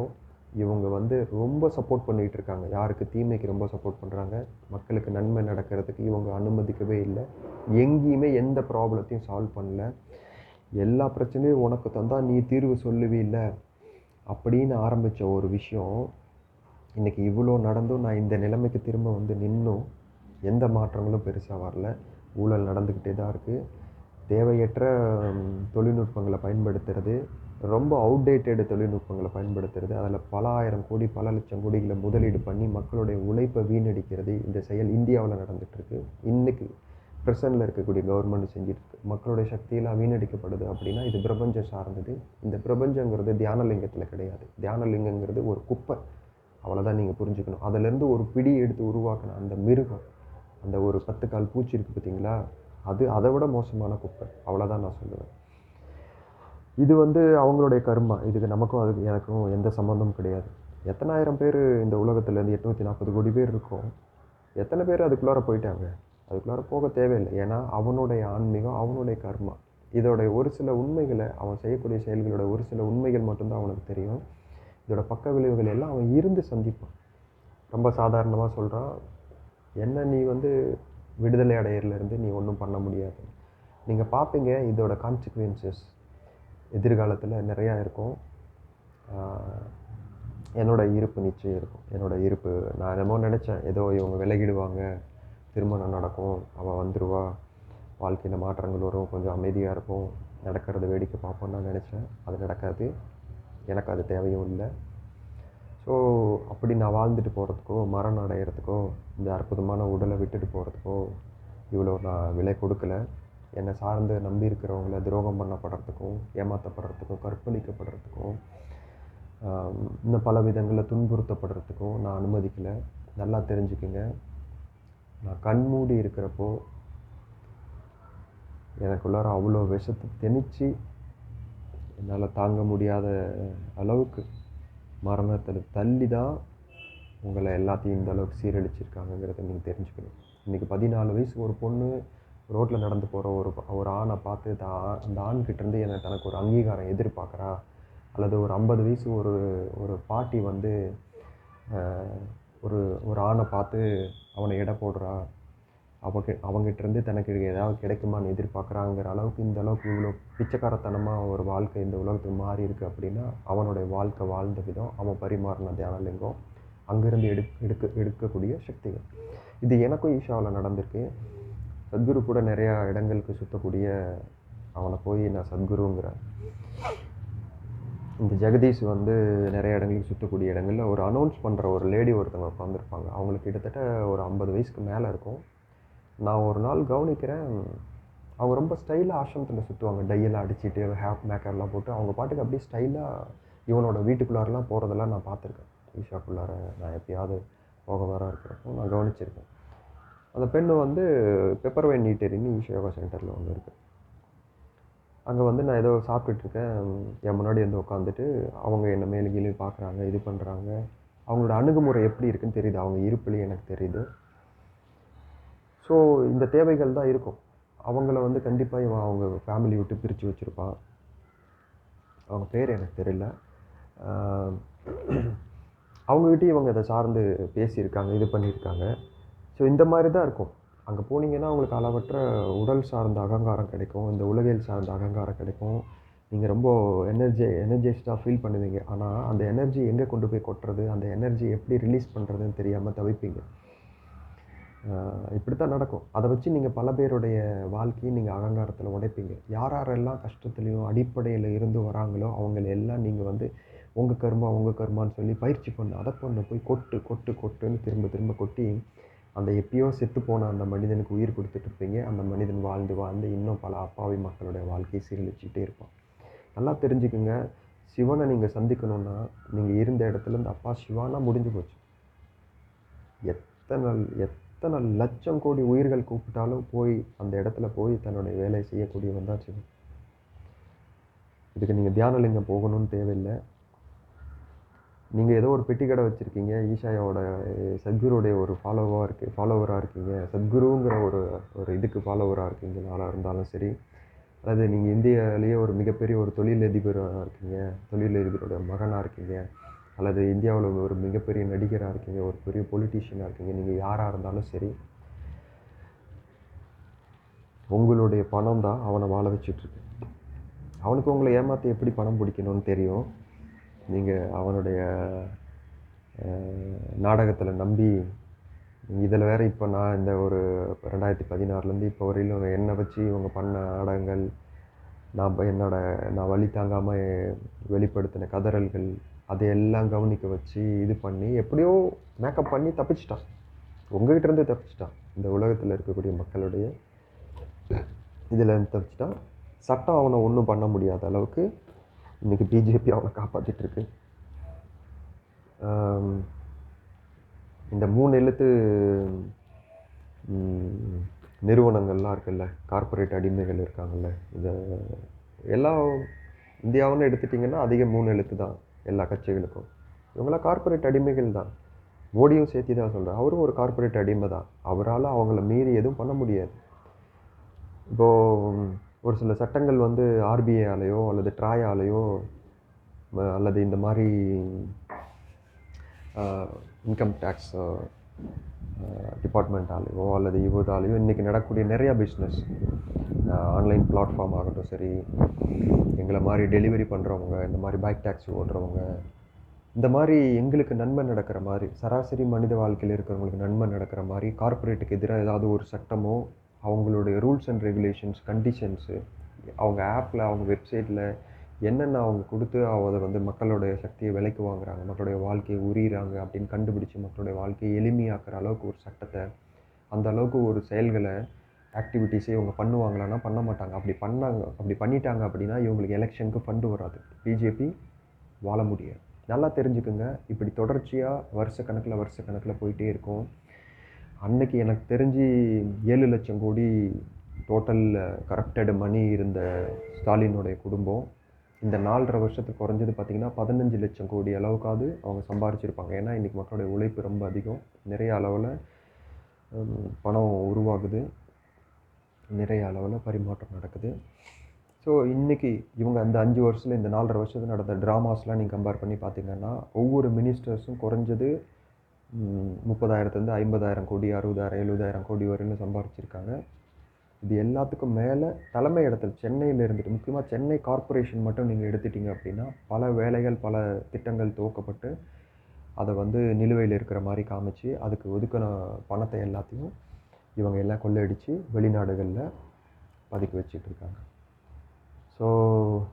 இவங்க வந்து ரொம்ப சப்போர்ட் பண்ணிகிட்டு இருக்காங்க. யாருக்கு தீமைக்கு ரொம்ப சப்போர்ட் பண்ணுறாங்க, மக்களுக்கு நன்மை நடக்கிறதுக்கு இவங்க அனுமதிக்கவே இல்லை. எங்கேயுமே எந்த ப்ராப்ளத்தையும் சால்வ் பண்ணல. எல்லா பிரச்சனையும் உனக்கு தந்தால் நீ தீர்வு சொல்லுவீல்ல அப்படின்னு ஆரம்பித்த ஒரு விஷயம், இன்றைக்கி இவ்வளோ நடந்தும் நான் இந்த நிலைமைக்கு திரும்ப வந்து நின்றும் எந்த மாற்றங்களும் பெருசாக வரல. ஊழல் நடந்துக்கிட்டே தான் இருக்குது. தேவையற்ற தொழில்நுட்பங்களை பயன்படுத்துறது, ரொம்ப அவுடேட்டடு தொழில்நுட்பங்களை பயன்படுத்துறது, அதில் பல ஆயிரம் கோடி பல லட்சம் கோடிகளை முதலீடு பண்ணி மக்களுடைய உழைப்பை வீணடிக்கிறது, இந்த செயல் இந்தியாவில் நடந்துகிட்ருக்கு. இன்றைக்கி ப்ரெசண்டில் இருக்கக்கூடிய கவர்மெண்ட் செஞ்சுட்டு மக்களுடைய சக்தியெல்லாம் வீணடிக்கப்படுது அப்படின்னா இது பிரபஞ்சம் சார்ந்தது. இந்த பிரபஞ்சங்கிறது தியானலிங்கத்தில் கிடையாது. தியானலிங்கங்கிறது ஒரு குப்பை, அவ்வளோதான் நீங்கள் புரிஞ்சுக்கணும். அதிலேருந்து ஒரு பிடி எடுத்து உருவாக்கின அந்த மிருகம், அந்த ஒரு 10 கால் பூச்சி இருக்குது பார்த்தீங்களா, அது அதை விட மோசமான குப்பை, அவ்வளோதான் நான் சொல்லுவேன். இது வந்து அவங்களுடைய கர்மா. இதுக்கு நமக்கும் அதுக்கு எனக்கும் எந்த சம்மந்தமும் கிடையாது. எத்தனாயிரம் பேர் இந்த உலகத்துலேருந்து 840 கோடி பேர் இருக்கோம். எத்தனை பேர் அதுக்குள்ளார போயிட்டாங்க? அதுக்குள்ளார போக தேவையில்லை. ஏன்னா அவனுடைய ஆன்மீகம், அவனுடைய கர்மா. இதோடைய ஒரு சில உண்மைகளை, அவன் செய்யக்கூடிய செயல்களோட ஒரு சில உண்மைகள் மட்டும்தான் அவனுக்கு தெரியும். இதோட பக்க விளைவுகள் எல்லாம் அவன் இருந்து சந்திப்பான். ரொம்ப சாதாரணமாக சொல்கிறான், என்ன நீ வந்து விடுதலை அடையிறதுலேருந்து நீ ஒன்றும் பண்ண முடியாது. நீங்கள் பார்ப்பீங்க இதோட கான்சிக்வன்சஸ் எதிர்காலத்தில் நிறையா இருக்கும். என்னோடய இருப்பு நிச்சயம் இருக்கும். என்னோடய இருப்பு நான் என்னமோ நினச்சேன், ஏதோ இவங்க விலகிடுவாங்க, திருமணம் நடக்கும், அவள் வந்துடுவா, வாழ்க்கையில் மாற்றங்கள் வரும், கொஞ்சம் அமைதியாக இருக்கும், நடக்கிறத வேடிக்கை பார்ப்போன்னு நான் நினச்சேன். அது நடக்காது. எனக்கு அது தேவையும் இல்லை. ஸோ அப்படி நான் வாழ்ந்துட்டு போகிறதுக்கோ, மரணம் அடைகிறதுக்கோ, இந்த அற்புதமான உடலை விட்டுட்டு போகிறதுக்கோ இவ்வளோ நான் விலை கொடுக்கல. என்னை சார்ந்து நம்பி இருக்கிறவங்கள துரோகம் பண்ணப்படுறதுக்கும், ஏமாற்றப்படுறதுக்கும், கற்பழிக்கப்படுறதுக்கும், இன்னும் பல விதங்களில் துன்புறுத்தப்படுறதுக்கும் நான் அனுமதிக்கலை. நல்லா தெரிஞ்சுக்குங்க, நான் கண்மூடி இருக்கிறப்போ எனக்குள்ளார அவ்வளோ விஷத்தை திணிச்சு என்னால் தாங்க முடியாத அளவுக்கு மரணத்தில் தள்ளி தான் உங்களை எல்லாத்தையும் இந்த அளவுக்கு சீரழிச்சிருக்காங்கங்கிறத நீங்கள் தெரிஞ்சுக்கணும். இன்றைக்கி 14 வயசு ஒரு பொண்ணு ரோட்டில் நடந்து போகிற ஒரு ஆணை பார்த்து அந்த ஆண்கிட்டேருந்து என்னை தனக்கு ஒரு அங்கீகாரம் எதிர்பார்க்குறா, அல்லது ஒரு 50 வயசு ஒரு பாட்டி வந்து ஒரு ஆணை பார்த்து அவனை எடை போடுறா, அவங்ககிட்டேருந்து தனக்கு ஏதாவது கிடைக்குமான்னு எதிர்பார்க்குறாங்கிற அளவுக்கு இந்த அளவுக்கு இவ்வளோ பிச்சைக்காரத்தனமாக ஒரு வாழ்க்கை இந்த உலகத்துக்கு மாறி இருக்குது அப்படின்னா அவனுடைய வாழ்க்கை வாழ்ந்த விதம், அவன் பரிமாறின தியானலிங்கம், அங்கேருந்து எடுக்கக்கூடிய சக்திகள். இது எனக்கும் ஈஷாவில் நடந்திருக்கு. சத்குரு கூட நிறையா இடங்களுக்கு சுற்றக்கூடிய அவனை போய் நான் சத்குருங்கிறேன். இந்த ஜெகதீஷ் வந்து நிறைய இடங்களுக்கு சுற்றக்கூடிய இடங்களில் ஒரு அனௌன்ஸ் பண்ணுற ஒரு லேடி ஒருத்தவங்க உட்காந்துருப்பாங்க. அவங்களுக்கு கிட்டத்தட்ட ஒரு 50 வயசுக்கு மேலே இருக்கும். நான் ஒரு நாள் கவனிக்கிறேன், அவங்க ரொம்ப ஸ்டைலாக ஆசிரமத்தில் சுற்றுவாங்க. டையெல்லாம் அடிச்சுட்டு ஹேப் மேக்கர்லாம் போட்டு அவங்க பாட்டுக்கு அப்படியே ஸ்டைலாக இவனோட வீட்டுக்குள்ளாரெலாம் போகிறதெல்லாம் நான் பார்த்துருக்கேன். ஈஷாக்குள்ளார நான் எப்பயாவது போக வர இருக்கிறப்போ நான் கவனிச்சிருக்கேன். அந்த பெண்ணு வந்து பெப்பர்வைன் நீட்டரின்னு ஈஷா யோகா சென்டரில் ஒன்று இருக்குது. அங்கே வந்து நான் ஏதோ சாப்பிட்டுட்ருக்கேன், என் முன்னாடி வந்து உட்காந்துட்டு அவங்க என்னை மேலே கீழே பார்க்குறாங்க, இது பண்ணுறாங்க. அவங்களோட அணுகுமுறை எப்படி இருக்குன்னு தெரியுது, அவங்க இருப்புலேயும் எனக்கு தெரியுது. ஸோ இந்த தேவைகள் தான் இருக்கும். அவங்கள வந்து கண்டிப்பாக இவன் அவங்க ஃபேமிலி விட்டு பிரித்து வச்சுருப்பான். அவங்க பேர் எனக்கு தெரியல. அவங்ககிட்டயும் இவங்க இதை சார்ந்து பேசியிருக்காங்க, இது பண்ணியிருக்காங்க. ஸோ இந்த மாதிரி தான் இருக்கும். அங்கே போனீங்கன்னா உங்களுக்கு அளவற்ற உடல் சார்ந்த அகங்காரம் கிடைக்கும், இந்த உலகியல் சார்ந்த அகங்காரம் கிடைக்கும். நீங்கள் ரொம்ப எனர்ஜைஸ்டாக ஃபீல் பண்ணுவீங்க. ஆனால் அந்த எனர்ஜி எங்கே கொண்டு போய் கொட்டுறது, அந்த எனர்ஜி எப்படி ரிலீஸ் பண்ணுறதுன்னு தெரியாமல் தவிப்பீங்க. இப்படி தான் நடக்கும். அதை வச்சு நீங்கள் பல பேருடைய வாழ்க்கையை நீங்கள் அகங்காரத்தில் உடைப்பீங்க. யாரெல்லாம் கஷ்டத்துலேயும் அடிப்படையில் இருந்து வராங்களோ அவங்கள எல்லாம் நீங்கள் வந்து உங்கள் கர்மான்னு சொல்லி பயிற்சி பண்ணு, அதை பண்ணு, போய் கொட்டுன்னு திரும்ப திரும்ப கொட்டி அந்த எப்பயோ செத்து போன அந்த மனிதனுக்கு உயிர் கொடுத்துட்ருப்பீங்க. அந்த மனிதன் வாழ்ந்து வாழ்ந்து இன்னும் பல அப்பாவி மக்களுடைய வாழ்க்கையை சீரழிச்சிட்டே இருப்பான். நல்லா தெரிஞ்சுக்குங்க, சிவனை நீங்கள் சந்திக்கணுன்னா நீங்கள் இருந்த இடத்துலேருந்து அப்பா சிவானா முடிஞ்சு போச்சு. எத்தனை எத்தனை லட்சம் கோடி உயிர்கள் கூப்பிட்டாலும் போய் அந்த இடத்துல போய் தன்னுடைய வேலையை செய்யக்கூடியவன் தான் சிவன். இதுக்கு நீங்கள் தியானலிங்கம் போகணும்னு தேவையில்லை. நீங்கள் ஏதோ ஒரு பெட்டி கடை வச்சுருக்கீங்க, ஈஷாயோட சத்குருவுடைய ஒரு ஃபாலோவராக இருக்கீங்க, சத்குருங்கிற ஒரு இதுக்கு ஃபாலோவராக இருக்கீங்கனால இருந்தாலும் சரி, அதாவது நீங்கள் இந்தியாவிலேயே ஒரு மிகப்பெரிய ஒரு தொழிலதிபராக இருக்கீங்க, தொழிலதிபரோட மகனாக இருக்கீங்க, அல்லது இந்தியாவில் ஒரு மிகப்பெரிய நடிகராக இருக்கீங்க, ஒரு பெரிய பொலிட்டீஷியனாக இருக்கீங்க, நீங்கள் யாராக இருந்தாலும் சரி, உங்களுடைய பணம் தான் அவனை வாழ வச்சுட்ருக்கு. அவனுக்கு உங்களை ஏமாற்றி எப்படி பணம் பிடிக்கணும்னு தெரியும். நீங்கள் அவனுடைய நாடகத்தில் நம்பி இதில் வேறு இப்போ நான் இந்த ஒரு 2016 இப்போ வரையிலும் என்னை வச்சு இவங்க பண்ண நாடகங்கள், நான் வழி தாங்காமல் வெளிப்படுத்தின கதறல்கள், அதையெல்லாம் கவனிக்க வச்சு இது பண்ணி எப்படியோ மேக்கப் பண்ணி தப்பிச்சிட்டான். உங்ககிட்ட இருந்து தப்பிச்சிட்டான். இந்த உலகத்தில் இருக்கக்கூடிய மக்களுடைய இதில் இருந்து தப்பிச்சிட்டான். சட்டம் அவனை ஒன்றும் பண்ண முடியாத அளவுக்கு இன்றைக்கி பிஜேபி அவனை காப்பாற்றிட்டுருக்கு. இந்த 3 எழுத்து நிறுவனங்கள்லாம் இருக்குல்ல, கார்ப்பரேட் அடிமைகள் இருக்காங்கல்ல, இதை எல்லாம் இந்தியாவுன்னு எடுத்துட்டிங்கன்னா அதிக 3 எழுத்து தான் எல்லா கட்சிகளுக்கும். இவங்களாம் கார்ப்பரேட் அடிமைகள் தான். மோடியும் சேர்த்து தான் சொல்கிறேன், அவரும் ஒரு கார்ப்பரேட் அடிமை தான். அவரால் அவங்கள மீறி எதுவும் பண்ண முடியாது. இப்போது ஒரு சில சட்டங்கள் வந்து ஆர்பிஐயாலேயோ அல்லது ட்ராயாலேயோ அல்லது இந்த மாதிரி இன்கம் டேக்ஸ் டிபார்ட்மெண்ட்டாலேயோ அல்லது இவதாலேயோ இன்றைக்கி நடக்கக்கூடிய நிறையா பிஸ்னஸ், ஆன்லைன் பிளாட்ஃபார்ம் ஆகட்டும் சரி, எங்களை மாதிரி டெலிவரி பண்ணுறவங்க, இந்த மாதிரி பைக் டாக்ஸி ஓட்டுறவங்க, இந்த மாதிரி எங்களுக்கு நன்மை நடக்கிற மாதிரி, சராசரி மனித வாழ்க்கையில் இருக்கிறவங்களுக்கு நன்மை நடக்கிற மாதிரி கார்ப்பரேட்டுக்கு எதிராக ஏதாவது ஒரு சட்டமோ, அவங்களுடைய ரூல்ஸ் அண்ட் ரெகுலேஷன்ஸ், கண்டிஷன்ஸு, அவங்க ஆப்பில், அவங்க வெப்சைட்டில் என்னென்ன அவங்க கொடுத்து அதை வந்து மக்களுடைய சக்தியை விலைக்கு வாங்குறாங்க, மக்களுடைய வாழ்க்கையை உரிகிறாங்க அப்படின்னு கண்டுபிடிச்சி மக்களுடைய வாழ்க்கையை எளிமையாக்குற அளவுக்கு ஒரு சட்டத்தை, அந்த அளவுக்கு ஒரு செயல்களை, ஆக்டிவிட்டீஸை இவங்க பண்ணுவாங்களான்னா பண்ண மாட்டாங்க. அப்படி பண்ணிட்டாங்க அப்படின்னா இவங்களுக்கு எலெக்ஷனுக்கு ஃபண்டு வராது, பிஜேபி வாழ முடியாது. நல்லா தெரிஞ்சுக்குங்க. இப்படி தொடர்ச்சியாக வருஷக்கணக்கில் போயிட்டே இருக்கும். அன்னைக்கு எனக்கு தெரிஞ்சு 7 லட்சம் கோடி டோட்டல் கரப்டட் மணி இருந்த ஸ்டாலினுடைய குடும்பம் இந்த 4.5 வருஷத்துக்கு குறைஞ்சது பார்த்திங்கன்னா 15 லட்சம் கோடி அளவுக்காவது அவங்க சம்பாரிச்சிருப்பாங்க. ஏன்னா இன்றைக்கி மக்களுடைய உழைப்பு ரொம்ப அதிகம், நிறைய அளவில் பணம் உருவாகுது, நிறைய அளவில் பரிமாற்றம் நடக்குது. ஸோ இன்றைக்கி இவங்க அந்த 5 வருஷத்தில் இந்த 4.5 வருஷத்தில் நடந்த ட்ராமாஸ்லாம் நீங்கள் கம்பேர் பண்ணி பார்த்திங்கன்னா ஒவ்வொரு மினிஸ்டர்ஸும் குறைஞ்சது 30,000 50,000 கோடி, 60,000 70,000 கோடி வரையிலும் சம்பாரிச்சிருக்காங்க. இது எல்லாத்துக்கும் மேலே தலைமை இடத்துல சென்னையில் இருந்துட்டு, முக்கியமாக சென்னை கார்ப்பரேஷன் மட்டும் நீங்கள் எடுத்துட்டிங்க அப்படின்னா பல வேலைகள், பல திட்டங்கள் துவக்கப்பட்டு அதை வந்து நிலுவையில் இருக்கிற மாதிரி காமிச்சு அதுக்கு ஒதுக்கின பணத்தை எல்லாத்தையும் இவங்க எல்லாம் கொள்ளையடித்து வெளிநாடுகளில் பதுக்கி வச்சிட்ருக்காங்க. ஸோ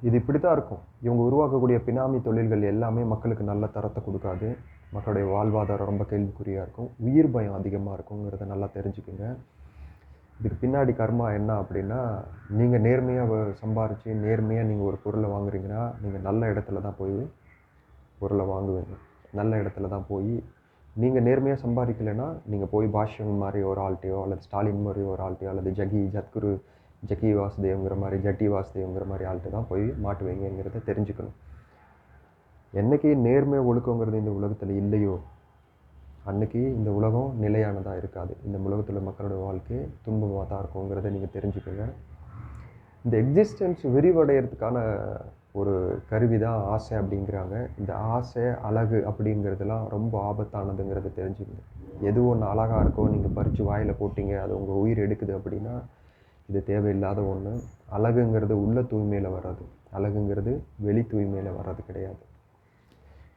இது இப்படி தான் இருக்கும். இவங்க உருவாக்கக்கூடிய பினாமி தொழில்கள் எல்லாமே மக்களுக்கு நல்ல தரத்தை கொடுக்காது, மக்களுடைய வாழ்வாதாரம் ரொம்ப கேள்விக்குறியாக இருக்கும், உயிர் பயம் அதிகமாக இருக்குங்கிறத நல்லா தெரிஞ்சுக்குங்க. இதுக்கு பின்னாடி கர்மா என்ன அப்படின்னா, நீங்கள் நேர்மையாக சம்பாரித்து நேர்மையாக நீங்கள் ஒரு பொருளை வாங்குறீங்கன்னா நீங்கள் நல்ல இடத்துல தான் போய் பொருளை வாங்குவீங்க. நல்ல இடத்துல தான் போய் நீங்கள் நேர்மையாக சம்பாதிக்கலைன்னா நீங்கள் போய் பாஷ்யம் மாதிரி ஒரு ஆள்கிட்டையோ அல்லது ஸ்டாலின் மாதிரி ஒரு ஆள்கிட்டையோ அல்லது ஜக்கி வாசுதேவங்கிற மாதிரி ஜட்டி வாசுதேவங்கிற மாதிரி ஆள்கிட்ட தான் போய் மாட்டுவீங்கிறத தெரிஞ்சுக்கணும். என்றைக்கு நேர்மை ஒழுக்கங்கிறது இந்த உலகத்தில் இல்லையோ அன்றைக்கி இந்த உலகம் நிலையானதாக இருக்காது. இந்த உலகத்தில் மக்களோட வாழ்க்கை துன்பமாக தான் இருக்குங்கிறத நீங்கள் தெரிஞ்சுக்கோங்க. இந்த எக்ஸிஸ்டன்ஸ் விரிவடைகிறதுக்கான ஒரு கருவி தான் ஆசை அப்படிங்கிறாங்க. இந்த ஆசை, அழகு அப்படிங்கிறதுலாம் ரொம்ப ஆபத்தானதுங்கிறத தெரிஞ்சுக்கங்க. எது ஒன்று அழகாக இருக்கோ நீங்கள் பறித்து வாயில் போட்டிங்க, அது உங்கள் உயிர் எடுக்குது அப்படின்னா இது தேவையில்லாத ஒன்று. அழகுங்கிறது உள்ள தூய்மையில் வராது, அழகுங்கிறது வெளி தூய்மையில் வர்றது கிடையாது.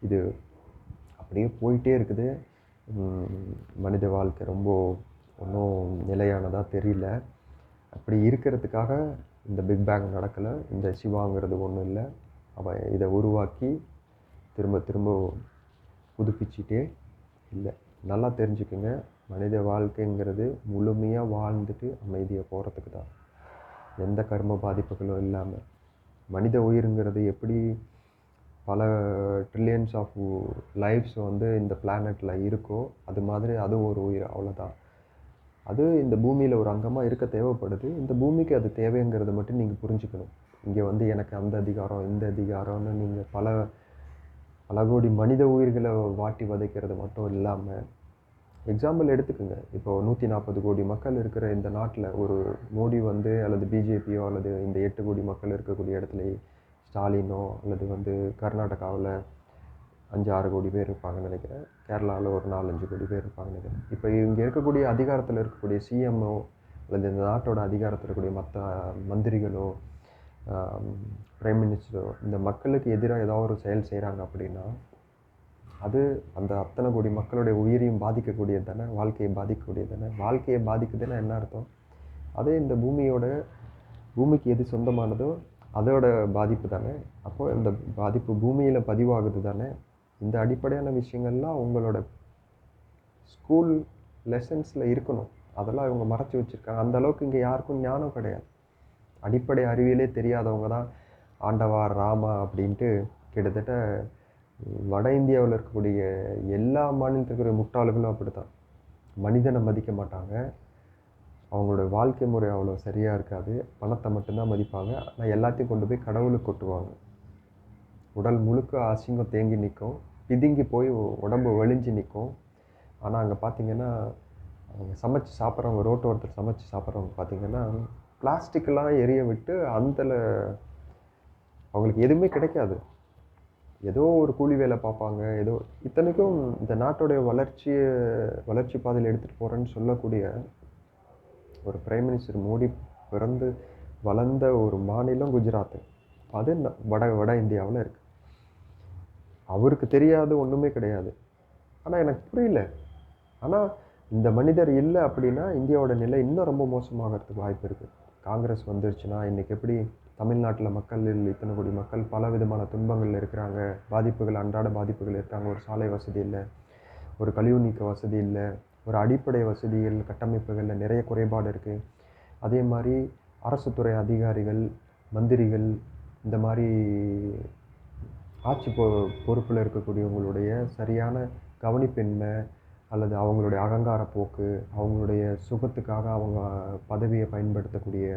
இது அப்படியே போயிட்டே இருக்குது. மனித வாழ்க்கை ரொம்ப ஒன்றும் நிலையானதாக தெரியல. அப்படி இருக்கிறதுக்காக இந்த பிக் பேங் நடக்கலை, இந்த சிவாங்கிறது ஒன்றும் இல்லை. அவன் இதை உருவாக்கி திரும்ப திரும்ப புதுப்பிச்சிட்டே இல்லை. நல்லா தெரிஞ்சுக்குங்க. மனித வாழ்க்கைங்கிறது முழுமையாக வாழ்ந்துட்டு அமைதியாக போகிறதுக்கு தான், எந்த கர்ம பாதிப்புகளும் இல்லாமல். மனித உயிருங்கிறது எப்படி பல ட்ரில்லியன்ஸ் ஆஃப் லைஃப்ஸ் வந்து இந்த பிளானட்டில் இருக்கோ அது மாதிரி அதுவும் ஒரு உயிர், அவ்வளோதான். அது இந்த பூமியில் ஒரு அங்கமாக இருக்க தேவைப்படுது. இந்த பூமிக்கு அது தேவைங்கிறத மட்டும் நீங்கள் புரிஞ்சுக்கணும். இங்கே வந்து எனக்கு அந்த அதிகாரம் இந்த அதிகாரம்னு நீங்கள் பல கோடி மனித உயிர்களை வாட்டி வதைக்கிறது மட்டும் இல்லாமல், எக்ஸாம்பிள் எடுத்துக்கோங்க. இப்போ 140 கோடி மக்கள் இருக்கிற இந்த நாட்டில் ஒரு மோடி வந்து அல்லது பிஜேபியோ அல்லது இந்த 8 கோடி மக்கள் இருக்கக்கூடிய இடத்துல ஸ்டாலினோ அல்லது வந்து கர்நாடகாவில் 5-6 கோடி பேர் இருப்பாங்கன்னு நினைக்கிறேன், கேரளாவில் ஒரு 4-5 கோடி பேர் இருப்பாங்கன்னு நினைக்கிறேன். இப்போ இங்கே இருக்கக்கூடிய அதிகாரத்தில் இருக்கக்கூடிய சிஎம்ஓ அல்லது இந்த நாட்டோட அதிகாரத்தில் இருக்கக்கூடிய மற்ற மந்திரிகளோ பிரைம் மினிஸ்டரோ இந்த மக்களுக்கு எதிராக ஏதாவது ஒரு செயல் செய்கிறாங்க அப்படின்னா அது அந்த அத்தனை கோடி மக்களுடைய உயிரையும் பாதிக்கக்கூடியது தானே, வாழ்க்கையை பாதிக்கக்கூடியது தானே. வாழ்க்கையை பாதிக்குதுன்னா என்ன அர்த்தம்? அதே இந்த பூமிக்கு எது சொந்தமானதோ அதோட பாதிப்பு தானே. அப்போது இந்த பாதிப்பு பூமியில் பதிவாகுது தானே. இந்த அடிப்படையான விஷயங்கள்லாம் உங்களோட ஸ்கூல் லெசன்ஸில் இருக்கணும். அதெல்லாம் இவங்க மறைச்சி வச்சுருக்காங்க. அந்தளவுக்கு இங்கே யாருக்கும் ஞானம் கிடையாது. அடிப்படை அறிவியலே தெரியாதவங்க தான் ஆண்டவா ராமா அப்படின்ட்டு கிட்டத்தட்ட வட இந்தியாவில் இருக்கக்கூடிய எல்லா மாநிலத்தில் இருக்கிற முட்டாள்களும் அப்படி தான். மனிதனை மதிக்க மாட்டாங்க, அவங்களோட வாழ்க்கை முறை அவ்வளோ சரியாக இருக்காது, பணத்தை மட்டும்தான் மதிப்பாங்க. ஆனால் எல்லாத்தையும் கொண்டு போய் கடவுளுக்கு கொட்டுவாங்க. உடல் முழுக்க அசிங்கம் தேங்கி நிற்கும், பிதுங்கி போய் உடம்பு வலிஞ்சு நிற்கும். ஆனால் அங்கே பார்த்திங்கன்னா அவங்க சமைச்சு சாப்பிட்றவங்க, ரோட்டோரத்தில் சமைச்சு சாப்பிட்றவங்க பார்த்திங்கன்னா பிளாஸ்டிக்கெலாம் எரிய விட்டு அவங்களுக்கு எதுவுமே கிடைக்காது. ஏதோ ஒரு கூலி வேலை பார்ப்பாங்க. ஏதோ இத்தனைக்கும் இந்த நாட்டோடைய வளர்ச்சி பாதையில் எடுத்துகிட்டு போகிறேன்னு சொல்லக்கூடிய ஒரு பிரைம் மினிஸ்டர் மோடி பிறந்து வளர்ந்த ஒரு மாநிலம் குஜராத்து. அது வட இந்தியாவில் இருக்குது. அவருக்கு தெரியாது ஒன்றுமே கிடையாது. ஆனால் எனக்கு புரியல. ஆனால் இந்த மனிதர் இல்லை அப்படின்னா இந்தியாவோட நிலை இன்னும் ரொம்ப மோசமாகிறதுக்கு வாய்ப்பு இருக்குது. காங்கிரஸ் வந்துருச்சுன்னா இன்றைக்கி எப்படி தமிழ்நாட்டில் இத்தனை கோடி மக்கள் பல விதமான துன்பங்களில் இருக்கிறாங்க, அன்றாட பாதிப்புகள் இருக்காங்க. ஒரு சாலை வசதி இல்லை, ஒரு கழிவு நீக்க வசதி இல்லை, ஒரு அடிப்படை வசதிகள் கட்டமைப்புகளில் நிறைய குறைபாடு இருக்குது. அதே மாதிரி அரசு துறை அதிகாரிகள், மந்திரிகள், இந்த மாதிரி ஆட்சி பொறுப்பில் இருக்கக்கூடியவங்களுடைய சரியான கவனிப்பின்மை அல்லது அவங்களுடைய அகங்கார போக்கு, அவங்களுடைய சுகத்துக்காக அவங்க பதவியை பயன்படுத்தக்கூடிய